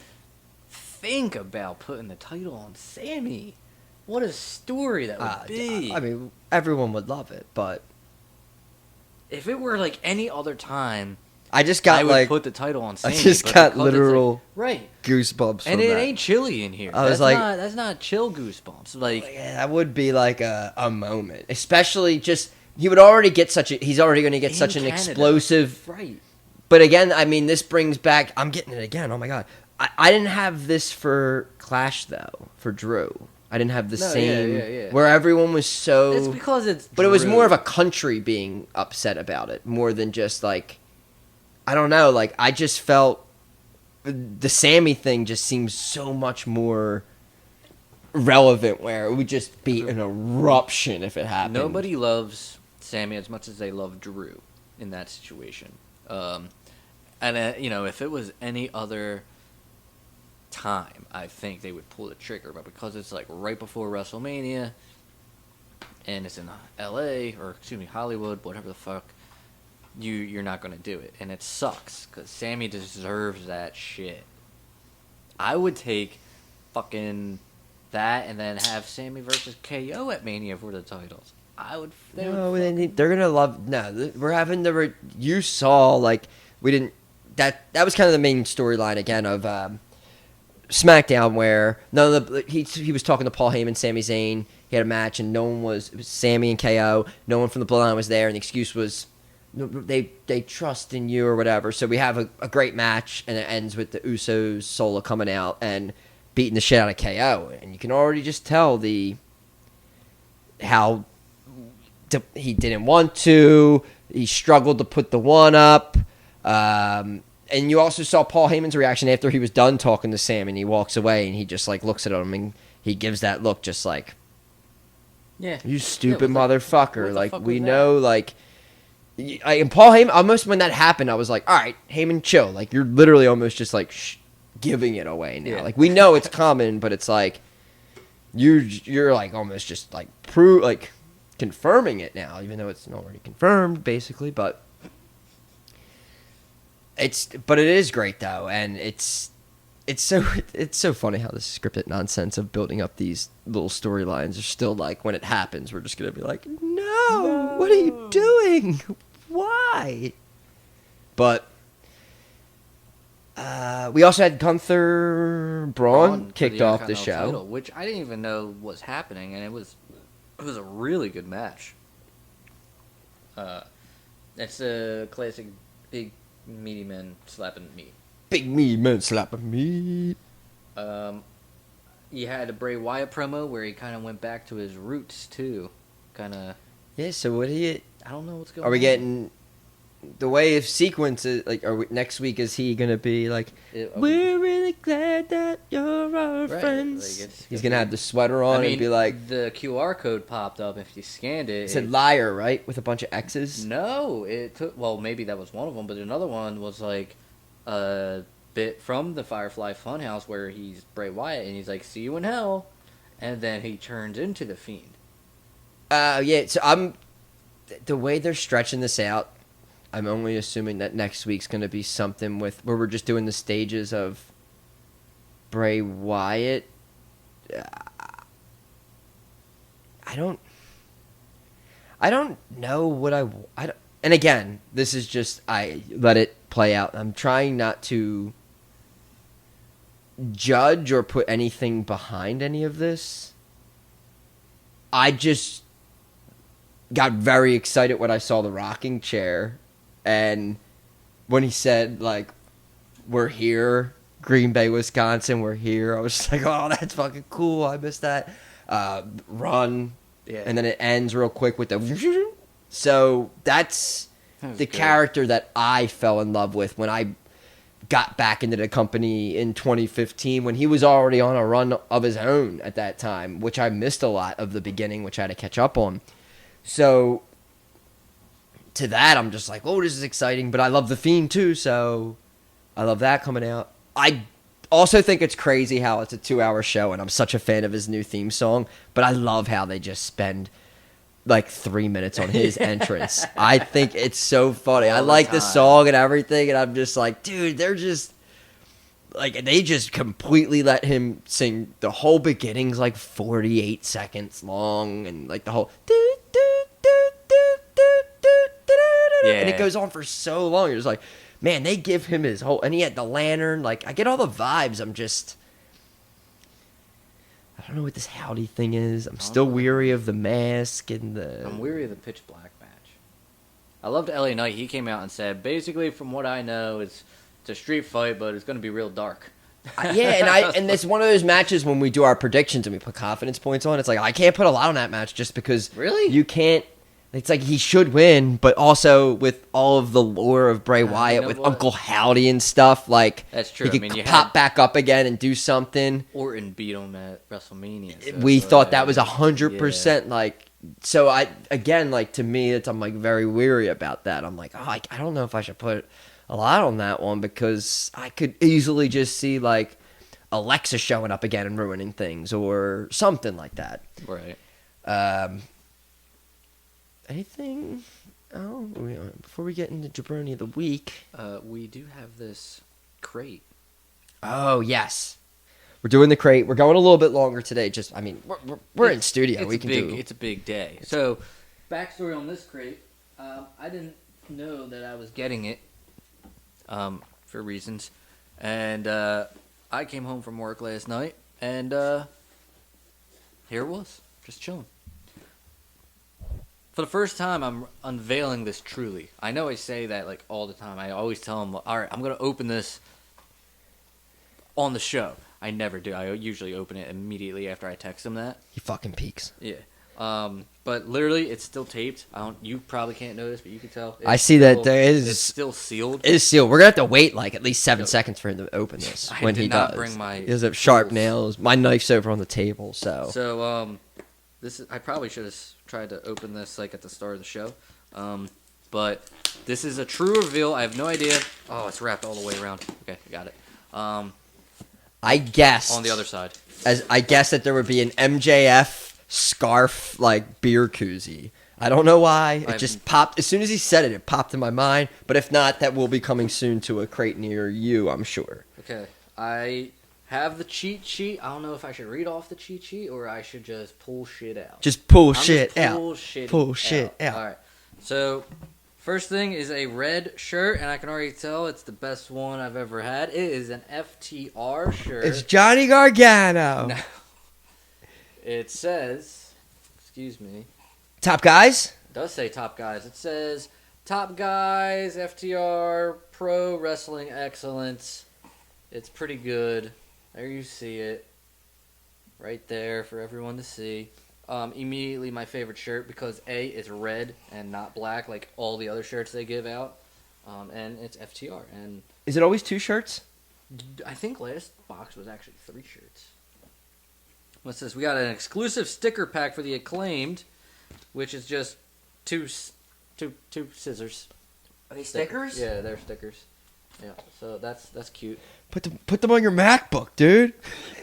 [SPEAKER 2] think about putting the title on Sammy. What a story that would be.
[SPEAKER 1] I mean, everyone would love it, but
[SPEAKER 2] if it were like any other time,
[SPEAKER 1] I just
[SPEAKER 2] I
[SPEAKER 1] got
[SPEAKER 2] would
[SPEAKER 1] like
[SPEAKER 2] put the title on
[SPEAKER 1] I
[SPEAKER 2] Sammy.
[SPEAKER 1] just
[SPEAKER 2] but
[SPEAKER 1] got
[SPEAKER 2] because it's, like-
[SPEAKER 1] literal
[SPEAKER 2] right,
[SPEAKER 1] goosebumps from
[SPEAKER 2] and it
[SPEAKER 1] that.
[SPEAKER 2] ain't chilly in here.
[SPEAKER 1] I was
[SPEAKER 2] that's
[SPEAKER 1] like-
[SPEAKER 2] that's not chill goosebumps. Like,
[SPEAKER 1] Yeah, that would be like a moment, especially just he would already get he's already going to get
[SPEAKER 2] in
[SPEAKER 1] such an
[SPEAKER 2] Canada.
[SPEAKER 1] explosive.
[SPEAKER 2] Right.
[SPEAKER 1] But again, I mean, this brings back. I'm getting it again. Oh my god, I didn't have this for Clash though. For Drew, I didn't have the
[SPEAKER 2] No,
[SPEAKER 1] same
[SPEAKER 2] yeah.
[SPEAKER 1] where everyone was so.
[SPEAKER 2] It's because it's.
[SPEAKER 1] But it was
[SPEAKER 2] Drew.
[SPEAKER 1] more of a country being upset about it, more than just like, I don't know, like I just felt the Sammy thing just seems so much more relevant, where it would just be an eruption if it happened.
[SPEAKER 2] Nobody loves Sammy as much as they love Drew in that situation. If it was any other time, I think they would pull the trigger. But because it's like right before WrestleMania, and it's in L.A. or Hollywood, whatever the fuck, you're not gonna do it, and it sucks because Sammy deserves that shit. I would take fucking that and then have Sammy versus KO at Mania for the titles. I would.
[SPEAKER 1] No, they're gonna love. No, we're having the. You saw like we didn't. That was kind of the main storyline again of SmackDown, where he was talking to Paul Heyman, Sami Zayn. He had a match, and no one was. It was Sammy and KO. No one from the Bloodline was there, and the excuse was they trust in you or whatever. So we have a great match, and it ends with the Usos Solo coming out and beating the shit out of KO, and you can already just tell how he didn't want to. He struggled to put the one up. And you also saw Paul Heyman's reaction after he was done talking to Sam, and he walks away, and he just like looks at him, and he gives that look, just like,
[SPEAKER 2] Yeah.
[SPEAKER 1] "You stupid
[SPEAKER 2] what the
[SPEAKER 1] motherfucker!" Like
[SPEAKER 2] fuck
[SPEAKER 1] we
[SPEAKER 2] was
[SPEAKER 1] know, like, and Paul Heyman. Almost when that happened, I was like, "All right, Heyman, chill." Like you're literally almost just like giving it away now.
[SPEAKER 2] Yeah.
[SPEAKER 1] Like, we know it's coming, but it's like you're like almost just like confirming it now, even though it's already confirmed basically. But it is great though, and it's so funny how this scripted nonsense of building up these little storylines are still like, when it happens, we're just gonna be like, no, what are you doing? Why? But we also had Gunther Braun kicked
[SPEAKER 2] for the
[SPEAKER 1] off the show.
[SPEAKER 2] Intercontinental title, which I didn't even know was happening, and it was a really good match. It's a classic big meaty men slapping meat.
[SPEAKER 1] Big meaty men slapping meat.
[SPEAKER 2] You had a Bray Wyatt promo where he kind of went back to his roots too, kind of.
[SPEAKER 1] Yeah. So what do you?
[SPEAKER 2] I don't know what's going on.
[SPEAKER 1] Are we getting the way of sequence? Like, next week is he gonna be like? We're really glad that you're our friends.
[SPEAKER 2] Like,
[SPEAKER 1] He's gonna have the sweater on and be like.
[SPEAKER 2] The QR code popped up. If you scanned it,
[SPEAKER 1] It said liar, right, with a bunch of X's.
[SPEAKER 2] No, it took. Well, maybe that was one of them, but another one was like a bit from the Firefly Funhouse where he's Bray Wyatt and he's like, "See you in hell," and then he turns into the Fiend.
[SPEAKER 1] Yeah. So the way they're stretching this out, I'm only assuming that next week's gonna be something with where we're just doing the stages of Bray Wyatt. I don't know what I don't, and again, this is just, I let it play out. I'm trying not to judge or put anything behind any of this. I just got very excited when I saw the rocking chair, and when he said, like, we're here, Green Bay, Wisconsin, we're here, I was just like, oh, that's fucking cool. I missed that. Run.
[SPEAKER 2] Yeah.
[SPEAKER 1] And then it ends real quick with the... So that's the
[SPEAKER 2] good
[SPEAKER 1] character that I fell in love with when I got back into the company in 2015, when he was already on a run of his own at that time, which I missed a lot of the beginning, which I had to catch up on. So to that, I'm just like, oh, this is exciting. But I love The Fiend too, so I love that coming out. I also think it's crazy how it's a 2-hour show, and I'm such a fan of his new theme song, but I love how they just spend like 3 minutes on his entrance. I think it's so funny. I like the song and everything, and I'm just like, dude, they're just like, they just completely let him sing. The whole beginning's like 48 seconds long, and like the whole and it goes on for so long. You're just like, man, they give him his whole, and he had the lantern. Like, I get all the vibes. I don't know what this howdy thing is. I'm still weary of the mask and the...
[SPEAKER 2] I'm weary of the pitch black match. I loved LA Knight. He came out and said, basically, from what I know, it's a street fight, but it's going to be real dark.
[SPEAKER 1] Yeah, and it's one of those matches when we do our predictions and we put confidence points on. It's like, I can't put a lot on that match just because...
[SPEAKER 2] Really?
[SPEAKER 1] You can't... It's like he should win, but also with all of the lore of Bray Wyatt, with Uncle Howdy and stuff, like,
[SPEAKER 2] that's true.
[SPEAKER 1] He could pop back up again and do something.
[SPEAKER 2] Orton beat him at WrestleMania. So
[SPEAKER 1] we thought that was 100% like. So to me, I'm like very weary about that. I'm like, I don't know if I should put a lot on that one, because I could easily just see like Alexa showing up again and ruining things or something like that.
[SPEAKER 2] Right.
[SPEAKER 1] Anything? Oh, before we get into jaBROni of the week,
[SPEAKER 2] we do have this crate.
[SPEAKER 1] Oh yes, we're doing the crate. We're going a little bit longer today. We're in studio.
[SPEAKER 2] It's a big day. So, backstory on this crate. I didn't know that I was getting it, for reasons, and I came home from work last night, and here it was, just chilling. For the first time, I'm unveiling this truly. I know I say that like all the time. I always tell them, all right, I'm going to open this on the show. I never do. I usually open it immediately after I text them that.
[SPEAKER 1] He fucking peeks.
[SPEAKER 2] Yeah. But literally, it's still taped. You probably can't notice, but you can tell.
[SPEAKER 1] I see that there is...
[SPEAKER 2] It's still sealed.
[SPEAKER 1] It is sealed. We're going to have to wait like at least 7 seconds for him to open this.
[SPEAKER 2] When he does.
[SPEAKER 1] He has sharp nails. My knife's over on the table, so...
[SPEAKER 2] So, I probably should have tried to open this like at the start of the show, but this is a true reveal. I have no idea. Oh, it's wrapped all the way around. Okay, got it.
[SPEAKER 1] I guessed
[SPEAKER 2] on the other side.
[SPEAKER 1] I guessed that there would be an MJF scarf like beer koozie. I don't know why. It just popped as soon as he said it. It popped in my mind. But if not, that will be coming soon to a crate near you, I'm sure.
[SPEAKER 2] Okay, I have the cheat sheet. I don't know if I should read off the cheat sheet or I should just pull shit out.
[SPEAKER 1] Just pull
[SPEAKER 2] I'm
[SPEAKER 1] shit
[SPEAKER 2] just
[SPEAKER 1] out. Pull shit out.
[SPEAKER 2] All right. So, first thing is a red shirt, and I can already tell it's the best one I've ever had. It is an FTR shirt.
[SPEAKER 1] It's Johnny Gargano.
[SPEAKER 2] No. It says, excuse me.
[SPEAKER 1] Top guys?
[SPEAKER 2] It does say Top Guys. It says Top Guys, FTR, Pro Wrestling Excellence. It's pretty good. There you see it. Right there for everyone to see. Immediately my favorite shirt because A, it's red and not black like all the other shirts they give out. And it's FTR. And
[SPEAKER 1] Is it always 2 shirts?
[SPEAKER 2] I think last box was actually 3 shirts. What's this? We got an exclusive sticker pack for the Acclaimed, which is just two scissors.
[SPEAKER 3] Are they stickers?
[SPEAKER 2] Yeah, they're stickers. Yeah, so that's cute.
[SPEAKER 1] Put them on your MacBook, dude.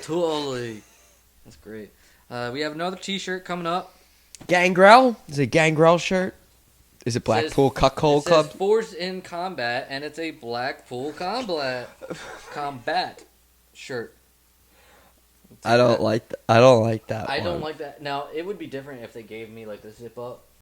[SPEAKER 2] Totally. That's great. We have another T-shirt coming up.
[SPEAKER 1] Gangrel? Is it a Gangrel shirt? Is it Blackpool Cuckold
[SPEAKER 2] It says
[SPEAKER 1] Club?
[SPEAKER 2] Force in Combat, and it's a Blackpool Combat shirt.
[SPEAKER 1] I don't like that. I don't like that.
[SPEAKER 2] I
[SPEAKER 1] one.
[SPEAKER 2] don't like that. Now, it would be different if they gave me like the zip up